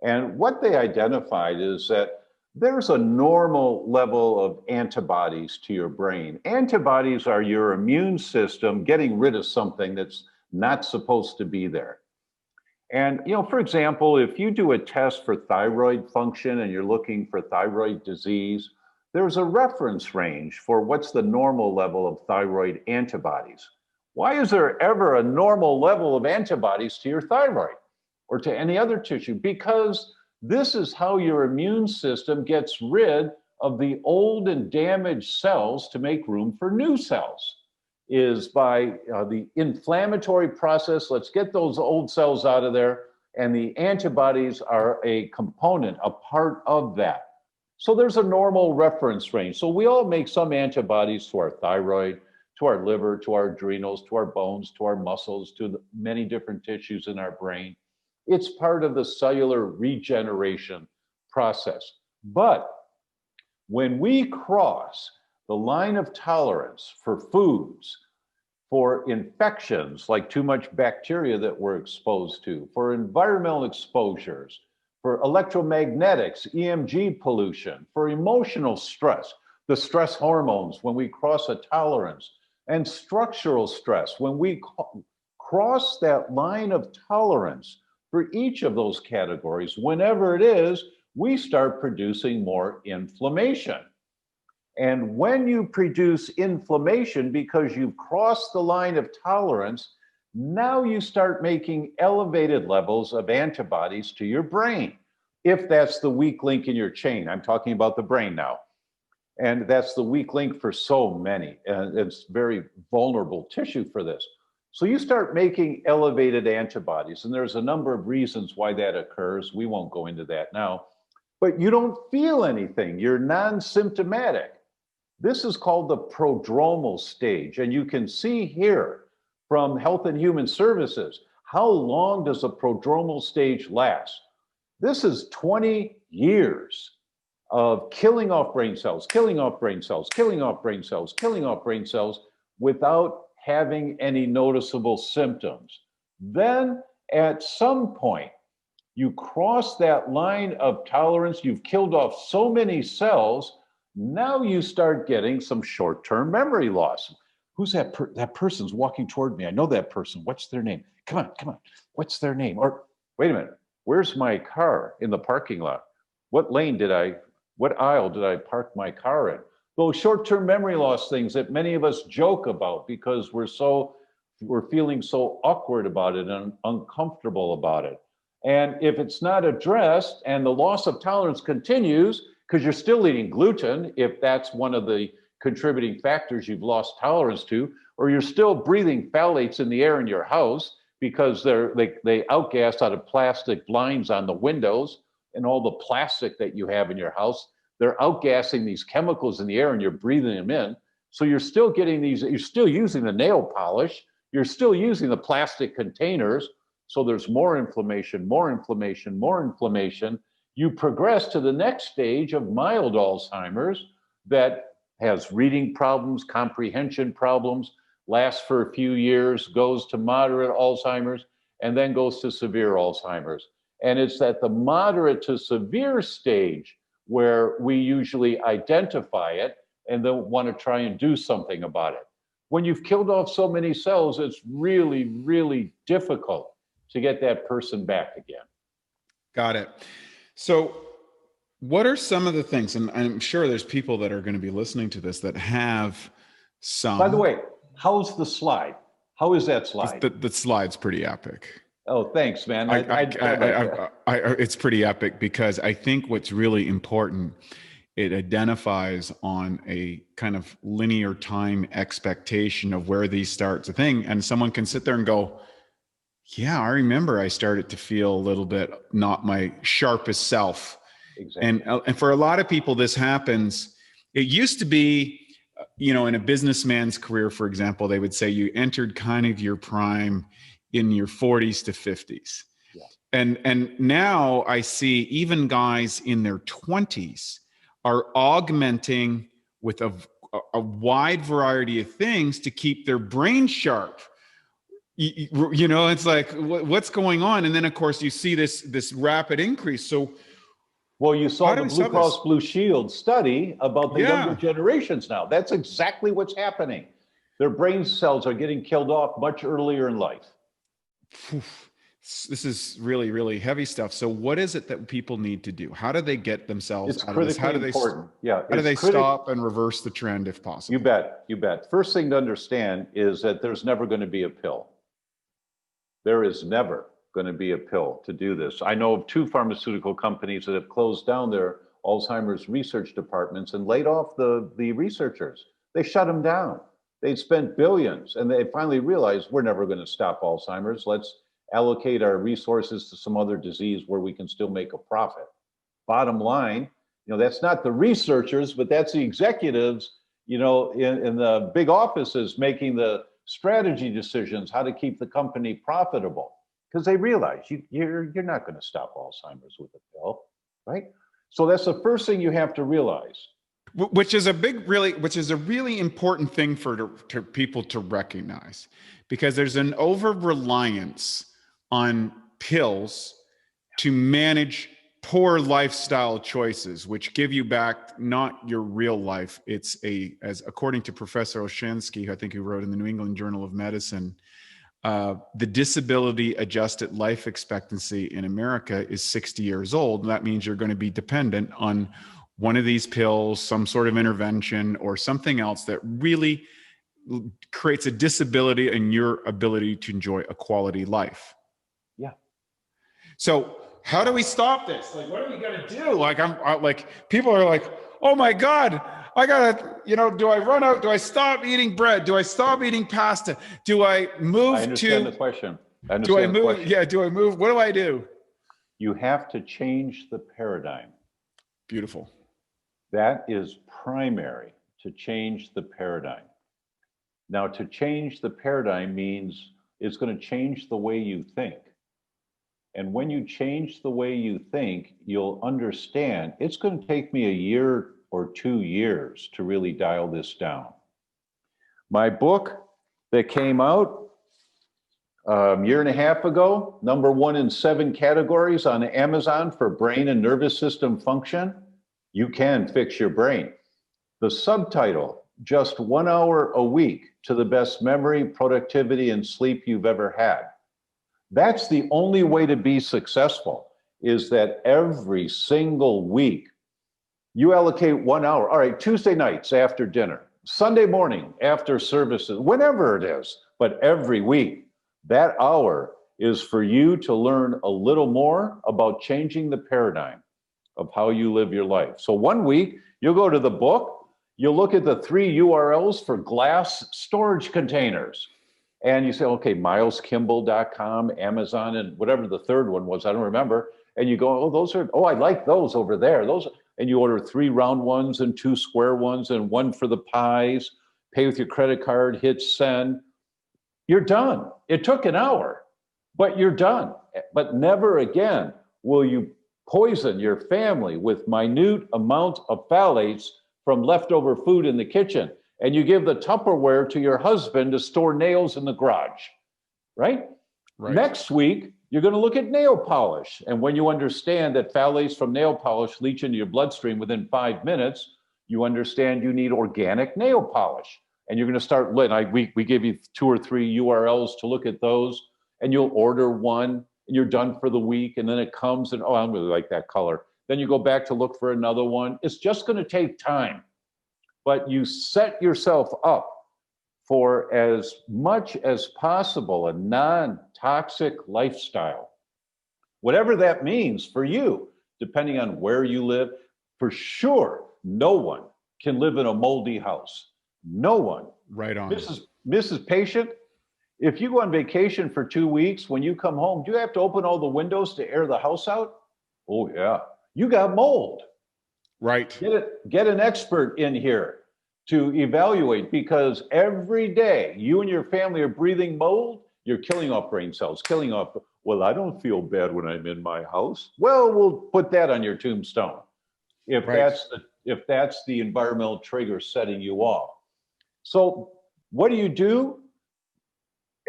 And what they identified is that there's a normal level of antibodies to your brain. Antibodies are your immune system getting rid of something that's not supposed to be there. And, for example, if you do a test for thyroid function and you're looking for thyroid disease, there's a reference range for what's the normal level of thyroid antibodies. Why is there ever a normal level of antibodies to your thyroid or to any other tissue? Because this is how your immune system gets rid of the old and damaged cells to make room for new cells, is by the inflammatory process. Let's get those old cells out of there. And the antibodies are a component, a part of that. So there's a normal reference range. So we all make some antibodies to our thyroid, to our liver, to our adrenals, to our bones, to our muscles, to the many different tissues in our brain. It's part of the cellular regeneration process. But when we cross the line of tolerance for foods, for infections like too much bacteria that we're exposed to, for environmental exposures, for electromagnetics, EMG pollution, for emotional stress, the stress hormones when we cross a tolerance, and structural stress, when we cross that line of tolerance for each of those categories, whenever it is, we start producing more inflammation. And when you produce inflammation because you've crossed the line of tolerance, now you start making elevated levels of antibodies to your brain, if that's the weak link in your chain. I'm talking about the brain now. And that's the weak link for so many. And it's very vulnerable tissue for this. So you start making elevated antibodies, and there's a number of reasons why that occurs. We won't go into that now. But you don't feel anything. You're non-symptomatic. This is called the prodromal stage. And you can see here from Health and Human Services, how long does a prodromal stage last? This is 20 years of killing off brain cells, killing off brain cells, killing off brain cells, killing off brain cells without having any noticeable symptoms. Then at some point, you cross that line of tolerance, you've killed off so many cells, now you start getting some short-term memory loss. Who's that? That person's walking toward me. I know that person. What's their name? Come on. What's their name? Or wait a minute, where's my car in the parking lot? What aisle did I park my car in? Those short-term memory loss things that many of us joke about because we're feeling so awkward about it and uncomfortable about it. And if it's not addressed and the loss of tolerance continues, because you're still eating gluten, if that's one of the contributing factors you've lost tolerance to, or you're still breathing phthalates in the air in your house because they outgas out of plastic blinds on the windows and all the plastic that you have in your house, they're outgassing these chemicals in the air and you're breathing them in. So you're still getting these, you're still using the nail polish, you're still using the plastic containers. So there's more inflammation, more inflammation, more inflammation. You progress to the next stage of mild Alzheimer's that has reading problems, comprehension problems, lasts for a few years, goes to moderate Alzheimer's, and then goes to severe Alzheimer's. And it's at the moderate to severe stage where we usually identify it and then want to try and do something about it. When you've killed off so many cells, it's really, really difficult to get that person back again.
Got it. So what are some of the things, and I'm sure there's people that are going to be listening to this that have some.
By the way, how's the slide? How is that slide?
The slide's pretty epic.
Oh, thanks, man.
It's pretty epic because I think what's really important, it identifies on a kind of linear time expectation of where these starts a thing. And someone can sit there and go, yeah, I remember I started to feel a little bit not my sharpest self.
Exactly.
And for a lot of people, this happens. It used to be, in a businessman's career, for example, they would say you entered kind of your prime in your 40s to 50s. Yeah. And now I see even guys in their 20s are augmenting with a wide variety of things to keep their brain sharp. It's like, what's going on? And then of course you see this rapid increase. So
Well, you saw
How do
the
we
Blue
stop
Cross
this?
Blue Shield study about the younger
Yeah.
generations now. That's exactly what's happening. Their brain cells are getting killed off much earlier in life.
This is really, really heavy stuff. So what is it that people need to do? How do they get themselves
It's
out of this?
critically important. Yeah,
how do
it's
they stop and reverse the trend if
You
possible?
bet, you bet. First thing to understand is that there's never going to be a pill. There is never going to be a pill to do this. I know of 2 pharmaceutical companies that have closed down their Alzheimer's research departments and laid off the researchers. They shut them down. They'd spent billions, and they finally realized we're never going to stop Alzheimer's. Let's allocate our resources to some other disease where we can still make a profit. Bottom line, that's not the researchers, but that's the executives, in the big offices making the strategy decisions, how to keep the company profitable, because they realize you're not going to stop Alzheimer's with a pill, right? So that's the first thing you have to realize.
Which is a really important thing for people to recognize, because there's an over reliance on pills to manage poor lifestyle choices, which give you back not your real life. It's as according to Professor Oshinsky, I think who wrote in the New England Journal of Medicine, the disability adjusted life expectancy in America is 60 years old. And that means you're going to be dependent on one of these pills, some sort of intervention, or something else that really creates a disability in your ability to enjoy a quality life.
Yeah.
So how do we stop this? Like, what do we got to do? Like, people are like, oh my God, I gotta, do I run out? Do I stop eating bread? Do I stop eating pasta? Do I move
I understand the question.
Do I move? Yeah. Do I move? What do I do?
You have to change the paradigm.
Beautiful.
That is primary, to change the paradigm. Now, to change the paradigm means it's going to change the way you think. And when you change the way you think, you'll understand it's going to take me a year or 2 years to really dial this down. My book that came out a year and a half ago, #1 in 7 categories on Amazon for brain and nervous system function. You can fix your brain. The subtitle, just 1 hour a week to the best memory, productivity, and sleep you've ever had. That's the only way to be successful, is that every single week you allocate 1 hour. All right, Tuesday nights after dinner, Sunday morning after services, whenever it is, but every week, that hour is for you to learn a little more about changing the paradigm of how you live your life. So 1 week, you'll go to the book, you'll look at the 3 URLs for glass storage containers. And you say, okay, mileskimball.com, Amazon, and whatever the third one was, I don't remember. And you go, I like those over there. And you order 3 round ones and 2 square ones and 1 for the pies, pay with your credit card, hit send. You're done. It took an hour, but you're done. But never again will you poison your family with minute amounts of phthalates from leftover food in the kitchen. And you give the Tupperware to your husband to store nails in the garage, right? Next week, you're going to look at nail polish. And when you understand that phthalates from nail polish leach into your bloodstream within 5 minutes, you understand you need organic nail polish. And you're going to start, we give you 2 or 3 URLs to look at those, and you'll order one, and you're done for the week. And then it comes and, I really like that color. Then you go back to look for another one. It's just going to take time. But you set yourself up for as much as possible a non-toxic lifestyle. Whatever that means for you, depending on where you live. For sure, no one can live in a moldy house. No one.
Right on.
Mrs. Patient, if you go on vacation for 2 weeks, when you come home, do you have to open all the windows to air the house out? Oh, yeah. You got mold.
Right.
Get an expert in here to evaluate, because every day you and your family are breathing mold, you're killing off brain cells, killing off, well, I don't feel bad when I'm in my house. Well, we'll put that on your tombstone if that's the environmental trigger setting you off. So what do?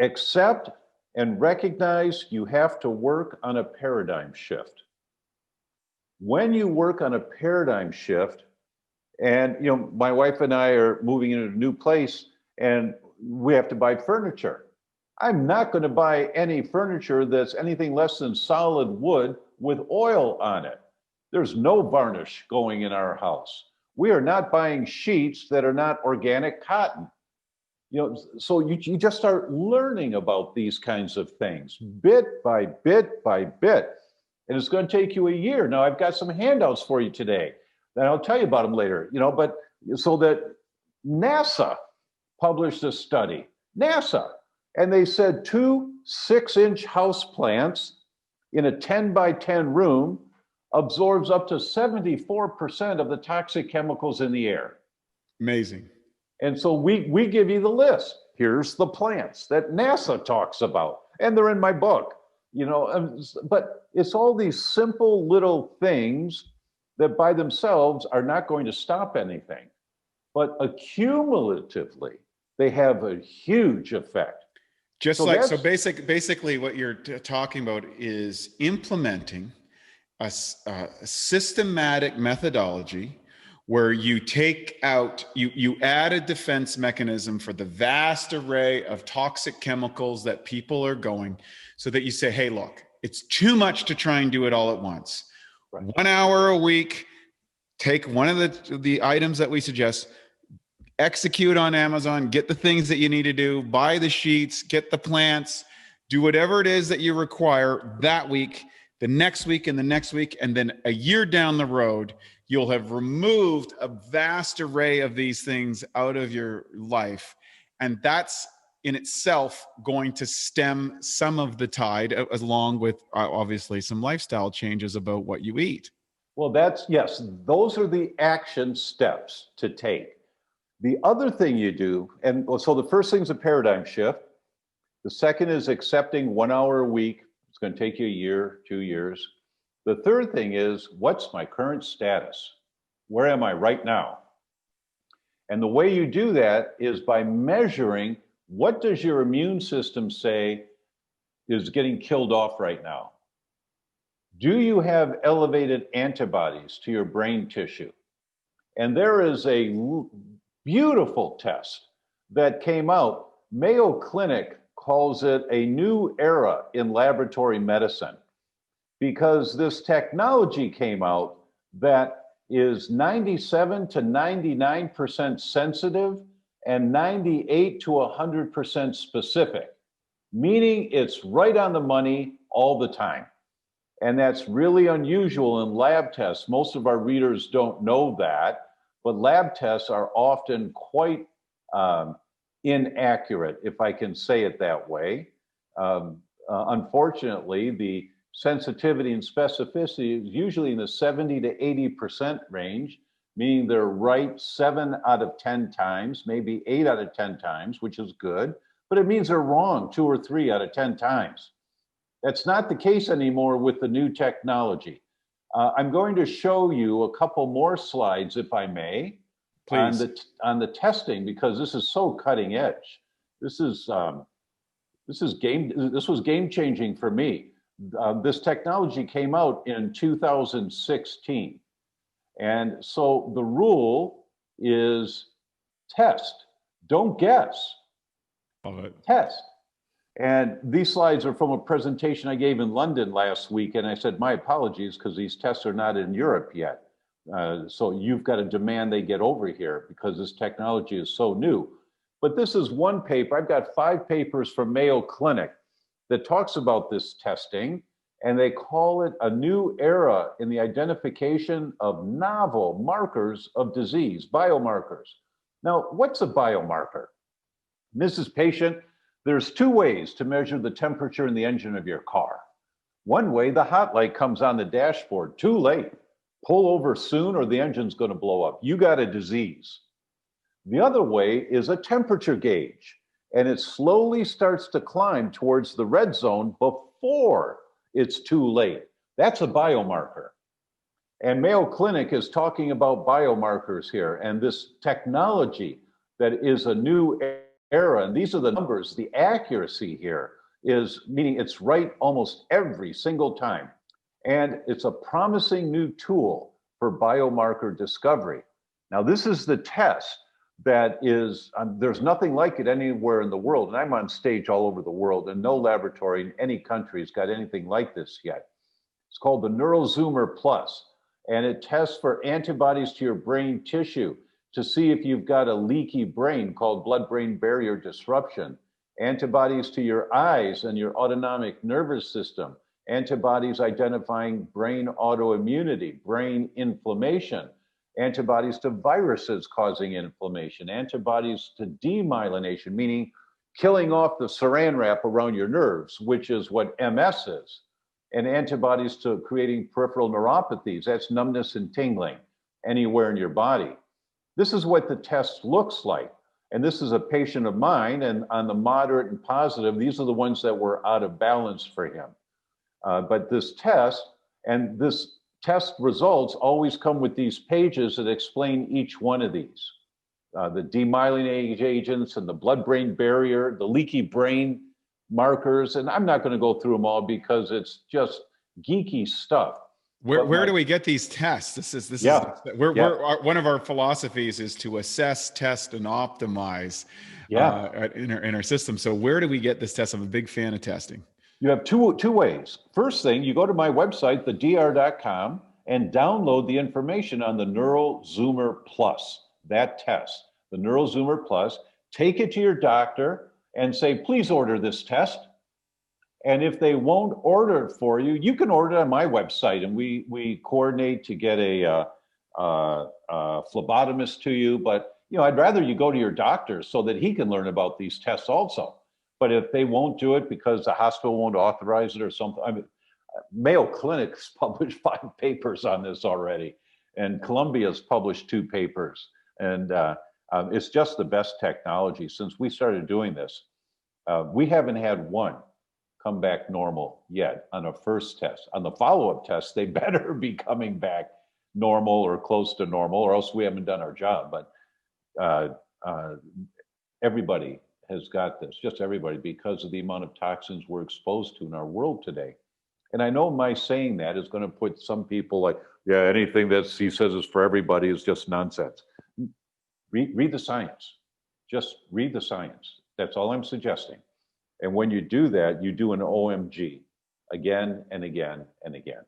Accept and recognize you have to work on a paradigm shift. When you work on a paradigm shift, and my wife and I are moving into a new place and we have to buy furniture. I'm not going to buy any furniture that's anything less than solid wood with oil on it. There's no varnish going in our house. We are not buying sheets that are not organic cotton. So you just start learning about these kinds of things bit by bit by bit. And it's going to take you a year. Now, I've got some handouts for you today, and I'll tell you about them later. But so that NASA published a study, and they said 2 6-inch house plants in a 10 by 10 room absorbs up to 74% of the toxic chemicals in the air.
Amazing.
And so we give you the list. Here's the plants that NASA talks about, and they're in my book. But it's all these simple little things that by themselves are not going to stop anything, but accumulatively they have a huge effect.
Basically what you're talking about is implementing a systematic methodology where you you add a defense mechanism for the vast array of toxic chemicals that people are going, so that you say, hey, look, it's too much to try and do it all at once. Right. 1 hour a week, take one of the items that we suggest, execute on Amazon, get the things that you need to do, buy the sheets, get the plants, do whatever it is that you require that week, the next week, and the next week, and then a year down the road, you'll have removed a vast array of these things out of your life. And that's in itself going to stem some of the tide, along with obviously some lifestyle changes about what you eat.
Well, yes, those are the action steps to take. The other thing you do, and so the first thing is a paradigm shift. The second is accepting 1 hour a week. It's going to take you a year, 2 years. The third thing is, what's my current status? Where am I right now? And the way you do that is by measuring, what does your immune system say is getting killed off right now? Do you have elevated antibodies to your brain tissue? And there is a beautiful test that came out. Mayo Clinic calls it a new era in laboratory medicine, because this technology came out that is 97 to 99% sensitive and 98 to 100% specific, meaning it's right on the money all the time. And that's really unusual in lab tests. Most of our readers don't know that, but lab tests are often quite inaccurate, if I can say it that way. Unfortunately, the sensitivity and specificity is usually in the 70 to 80% range, meaning they're right 7 out of 10 times, maybe 8 out of 10 times, which is good, but it means they're wrong 2 or 3 out of 10 times. That's not the case anymore with the new technology. I'm going to show you a couple more slides, if I may,
please,
on the testing, because this is so cutting edge. This was game changing for me. This technology came out in 2016. And so the rule is test, don't guess.
Love it.
Test. And these slides are from a presentation I gave in London last week. And I said, my apologies, because these tests are not in Europe yet. So you've got to demand they get over here, because this technology is so new. But this is one paper. I've got 5 papers from Mayo Clinic that talks about this testing, and they call it a new era in the identification of novel markers of disease, biomarkers. Now, what's a biomarker? Mrs. Patient, there's 2 ways to measure the temperature in the engine of your car. One way, the hot light comes on the dashboard, too late. Pull over soon or the engine's going to blow up. You got a disease. The other way is a temperature gauge, and it slowly starts to climb towards the red zone before it's too late. That's a biomarker. And Mayo Clinic is talking about biomarkers here, and this technology that is a new era, and these are the numbers. The accuracy here is, meaning it's right almost every single time. And it's a promising new tool for biomarker discovery. Now, this is the test that is, there's nothing like it anywhere in the world. And I'm on stage all over the world, and no laboratory in any country has got anything like this yet. It's called the NeuroZoomer Plus, and it tests for antibodies to your brain tissue to see if you've got a leaky brain called blood-brain barrier disruption, antibodies to your eyes and your autonomic nervous system, antibodies identifying brain autoimmunity, brain inflammation, antibodies to viruses causing inflammation, antibodies to demyelination, meaning killing off the saran wrap around your nerves, which is what MS is, and antibodies to creating peripheral neuropathies, that's numbness and tingling anywhere in your body. This is what the test looks like. And this is a patient of mine, and on the moderate and positive, these are the ones that were out of balance for him. But this test results always come with these pages that explain each one of these. The demyelinating agents and the blood-brain barrier, the leaky brain markers, and I'm not going to go through them all because it's just geeky stuff.
Where do we get these tests? One of our philosophies is to assess, test, and optimize in our system. So where do we get this test? I'm a big fan of testing.
You have two ways. First thing, you go to my website, thedr.com, and download the information on the NeuroZoomer Plus, that test, the NeuroZoomer Plus. Take it to your doctor and say, please order this test. And if they won't order it for you, you can order it on my website, and we coordinate to get a phlebotomist to you. But I'd rather you go to your doctor so that he can learn about these tests also. But if they won't do it because the hospital won't authorize it or something, Mayo Clinic's published 5 papers on this already, and Columbia's published 2 papers, and it's just the best technology. Since we started doing this, we haven't had one come back normal yet on a first test. On the follow-up test, they better be coming back normal or close to normal, or else we haven't done our job. But everybody has got this, just everybody, because of the amount of toxins we're exposed to in our world today. And I know my saying that is going to put some people like, yeah, anything that he says is for everybody is just nonsense. Read the science. Just read the science. That's all I'm suggesting. And when you do that, you do an OMG again and again and again.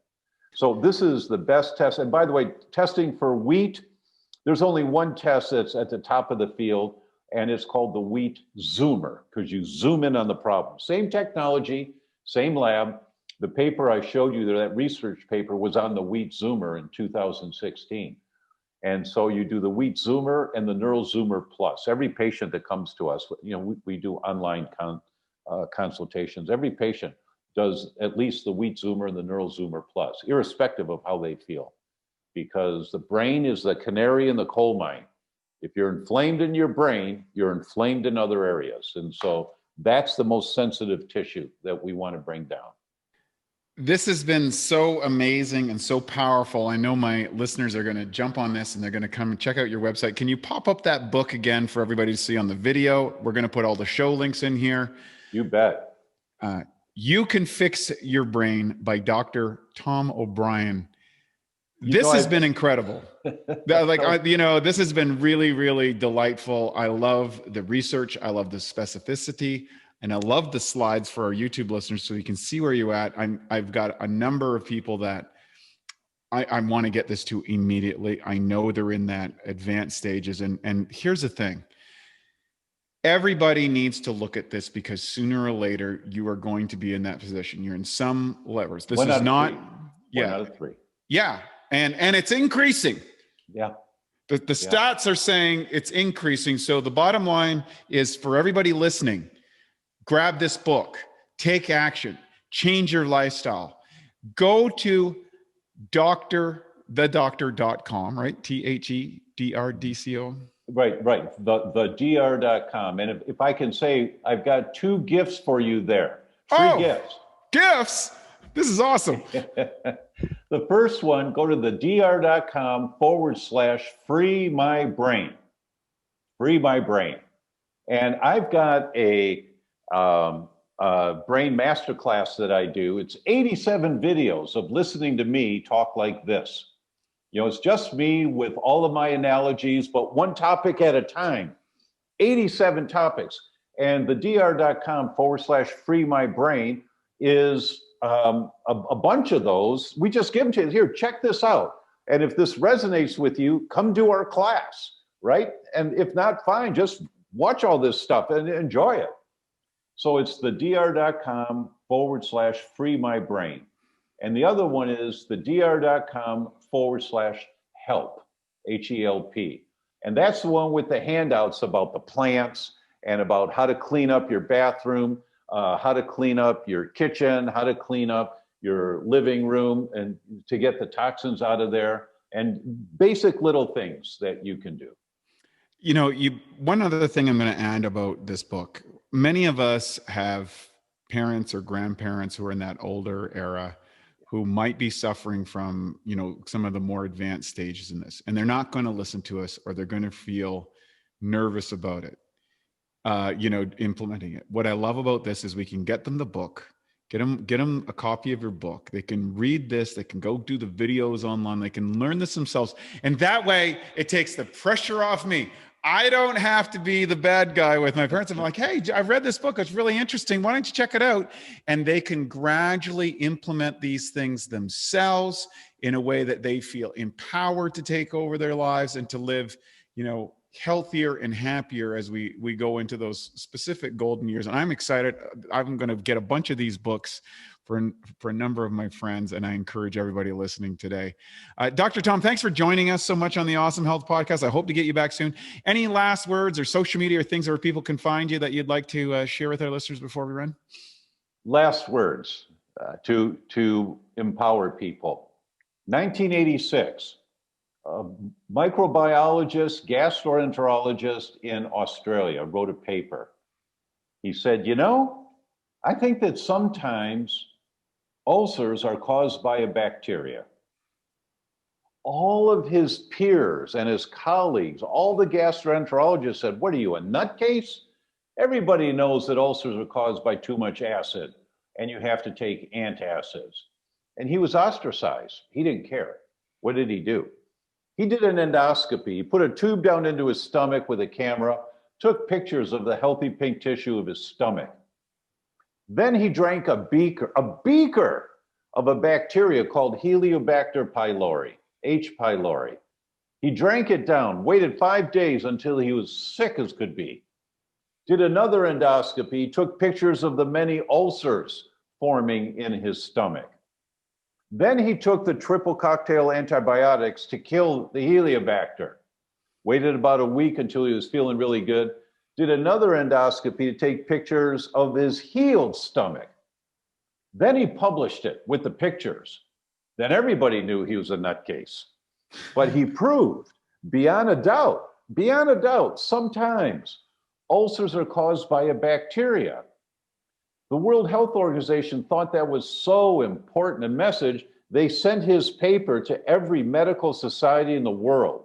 So this is the best test. And by the way, testing for wheat, there's only one test that's at the top of the field, and it's called the Wheat Zoomer, because you zoom in on the problem. Same technology, same lab. The paper I showed you there, that research paper, was on the Wheat Zoomer in 2016. And so you do the Wheat Zoomer and the NeuroZoomer Plus. Every patient that comes to us, we do online consultations. Every patient does at least the Wheat Zoomer and the NeuroZoomer Plus, irrespective of how they feel, because the brain is the canary in the coal mine. If you're inflamed in your brain, you're inflamed in other areas. And so that's the most sensitive tissue that we want to bring down.
This has been so amazing and so powerful. I know my listeners are going to jump on this and they're going to come and check out your website. Can you pop up that book again for everybody to see on the video? We're going to put all the show links in here.
You bet.
You Can Fix Your Brain by Dr. Tom O'Brien. This has been incredible. This has been really, really delightful. I love the research. I love the specificity. And I love the slides for our YouTube listeners so you can see where you're at. I've got a number of people that I want to get this to immediately. I know they're in that advanced stages. And here's the thing. Everybody needs to look at this, because sooner or later you are going to be in that position. You're in some levels. This is not.
Yeah. 1 out of 3.
Yeah. And it's increasing.
Yeah.
The stats are saying it's increasing. So the bottom line is, for everybody listening, grab this book, take action, change your lifestyle. Go to thedoctor.com, right? THEDRDCO.
Right. The dr.com. And if I can say, I've got 2 gifts for you there. 3 gifts.
Gifts? This is awesome.
The first one, go to thedr.com/free my brain. Free my brain. And I've got a brain masterclass that I do, it's 87 videos of listening to me talk like this. You know, it's just me with all of my analogies, but one topic at a time, 87 topics. And the dr.com/free my brain is a bunch of those. We just give them to you. Here, check this out. And if this resonates with you, come do our class, right? And if not, fine, just watch all this stuff and enjoy it. So it's the dr.com/free my brain. And the other one is the dr.com/help, HELP. And that's the one with the handouts about the plants and about how to clean up your bathroom, how to clean up your kitchen, how to clean up your living room and to get the toxins out of there, and basic little things that you can do.
You know, one other thing I'm going to add about this book, many of us have parents or grandparents who are in that older era who might be suffering from, you know, some of the more advanced stages in this, and they're not going to listen to us, or they're going to feel nervous about it, you know, implementing it. What I love about this is we can get them the book, get them a copy of your book. They can read this, they can go do the videos online, they can learn this themselves. And that way it takes the pressure off me. I don't have to be the bad guy with my parents. I'm like, hey, I read this book. It's really interesting. Why don't you check it out? And they can gradually implement these things themselves in a way that they feel empowered to take over their lives and to live, you know, healthier and happier as we go into those specific golden years. And I'm excited. I'm going to get a bunch of these books for a number of my friends, and I encourage everybody listening today. Dr. Tom, thanks for joining us so much on the Awesome Health Podcast. I hope to get you back soon. Any last words or social media or things where people can find you that you'd like to share with our listeners before we run?
Last words to empower people. 1986, a microbiologist, gastroenterologist in Australia wrote a paper. He said, you know, I think that sometimes ulcers are caused by a bacteria. All of his peers and his colleagues, all the gastroenterologists said, what are you, a nutcase? Everybody knows that ulcers are caused by too much acid and you have to take antacids. And he was ostracized. He didn't care. What did he do? He did an endoscopy. He put a tube down into his stomach with a camera, took pictures of the healthy pink tissue of his stomach. Then he drank a beaker of a bacteria called Helicobacter pylori, H. pylori. He drank it down, waited 5 days until he was sick as could be. Did another endoscopy, took pictures of the many ulcers forming in his stomach. Then he took the triple cocktail antibiotics to kill the Helicobacter. Waited about a week until he was feeling really good. Did another endoscopy to take pictures of his healed stomach. Then he published it with the pictures. Then everybody knew he was a nutcase. But he proved beyond a doubt, sometimes ulcers are caused by a bacteria. The World Health Organization thought that was so important a message, they sent his paper to every medical society in the world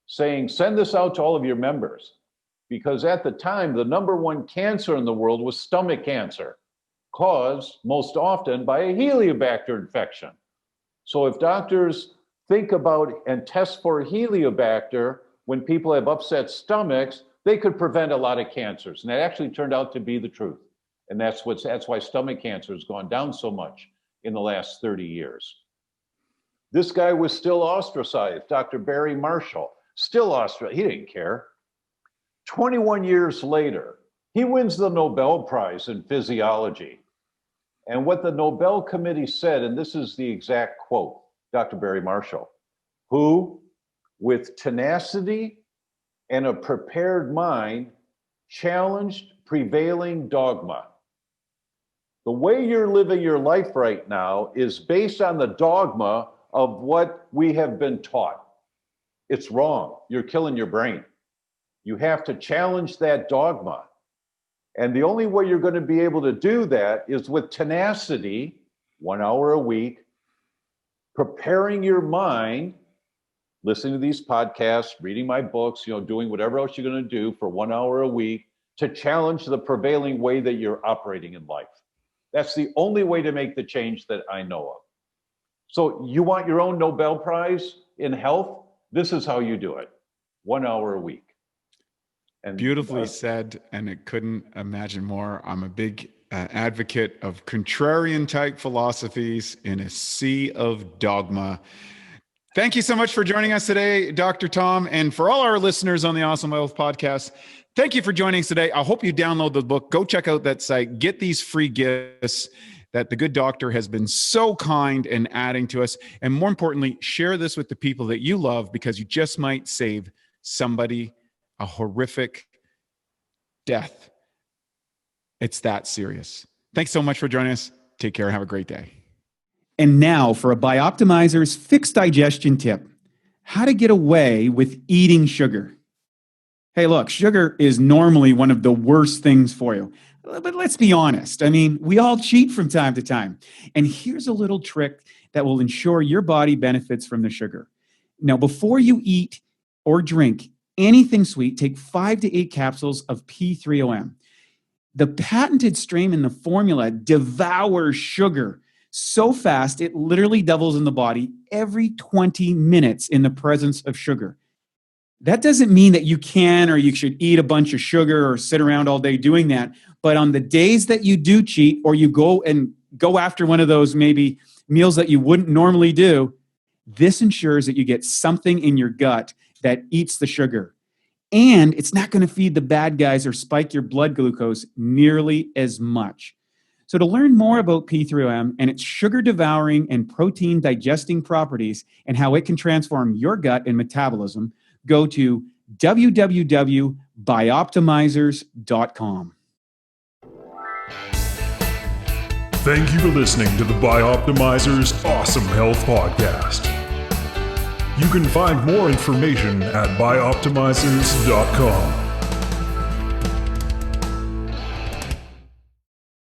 saying, send this out to all of your members. Because at the time, the #1 cancer in the world was stomach cancer, caused most often by a Helicobacter infection. So if doctors think about and test for Helicobacter when people have upset stomachs, they could prevent a lot of cancers. And that actually turned out to be the truth. And that's why stomach cancer has gone down so much in the last 30 years. This guy was still ostracized, Dr. Barry Marshall, still ostracized. He didn't care. 21 years later, he wins the Nobel Prize in physiology. And what the Nobel Committee said, and this is the exact quote, Dr. Barry Marshall, who, with tenacity and a prepared mind, challenged prevailing dogma. The way you're living your life right now is based on the dogma of what we have been taught. It's wrong. You're killing your brain. You have to challenge that dogma. And the only way you're going to be able to do that is with tenacity, 1 hour a week, preparing your mind, listening to these podcasts, reading my books, doing whatever else you're going to do for 1 hour a week, to challenge the prevailing way that you're operating in life. That's the only way to make the change that I know of. So you want your own Nobel Prize in health? This is how you do it. 1 hour a week. And
beautifully said, and I couldn't imagine more. I'm a big advocate of contrarian type philosophies in a sea of dogma. Thank you so much for joining us today, Dr. Tom. And for all our listeners on the Awesome Health Podcast, thank you for joining us today. I hope you download the book. Go check out that site. Get these free gifts that the good doctor has been so kind in adding to us. And more importantly, share this with the people that you love, because you just might save somebody a horrific death. It's that serious. Thanks so much for joining us. Take care and have a great day.
And now for a Bioptimizers fixed digestion tip: how to get away with eating sugar. Hey, look, sugar is normally one of the worst things for you. But let's be honest. I mean, we all cheat from time to time. And here's a little trick that will ensure your body benefits from the sugar. Now, before you eat or drink anything sweet, take 5 to 8 capsules of P3OM. The patented strain in the formula devours sugar so fast it literally doubles in the body every 20 minutes in the presence of sugar. That doesn't mean that you can or you should eat a bunch of sugar or sit around all day doing that. But on the days that you do cheat, or you go after one of those maybe meals that you wouldn't normally do, this ensures that you get something in your gut that eats the sugar. And it's not going to feed the bad guys or spike your blood glucose nearly as much. So to learn more about P3OM and its sugar-devouring and protein-digesting properties and how it can transform your gut and metabolism, go to www.bioptimizers.com.
Thank you for listening to the Bioptimizers Awesome Health Podcast. You can find more information at bioptimizers.com.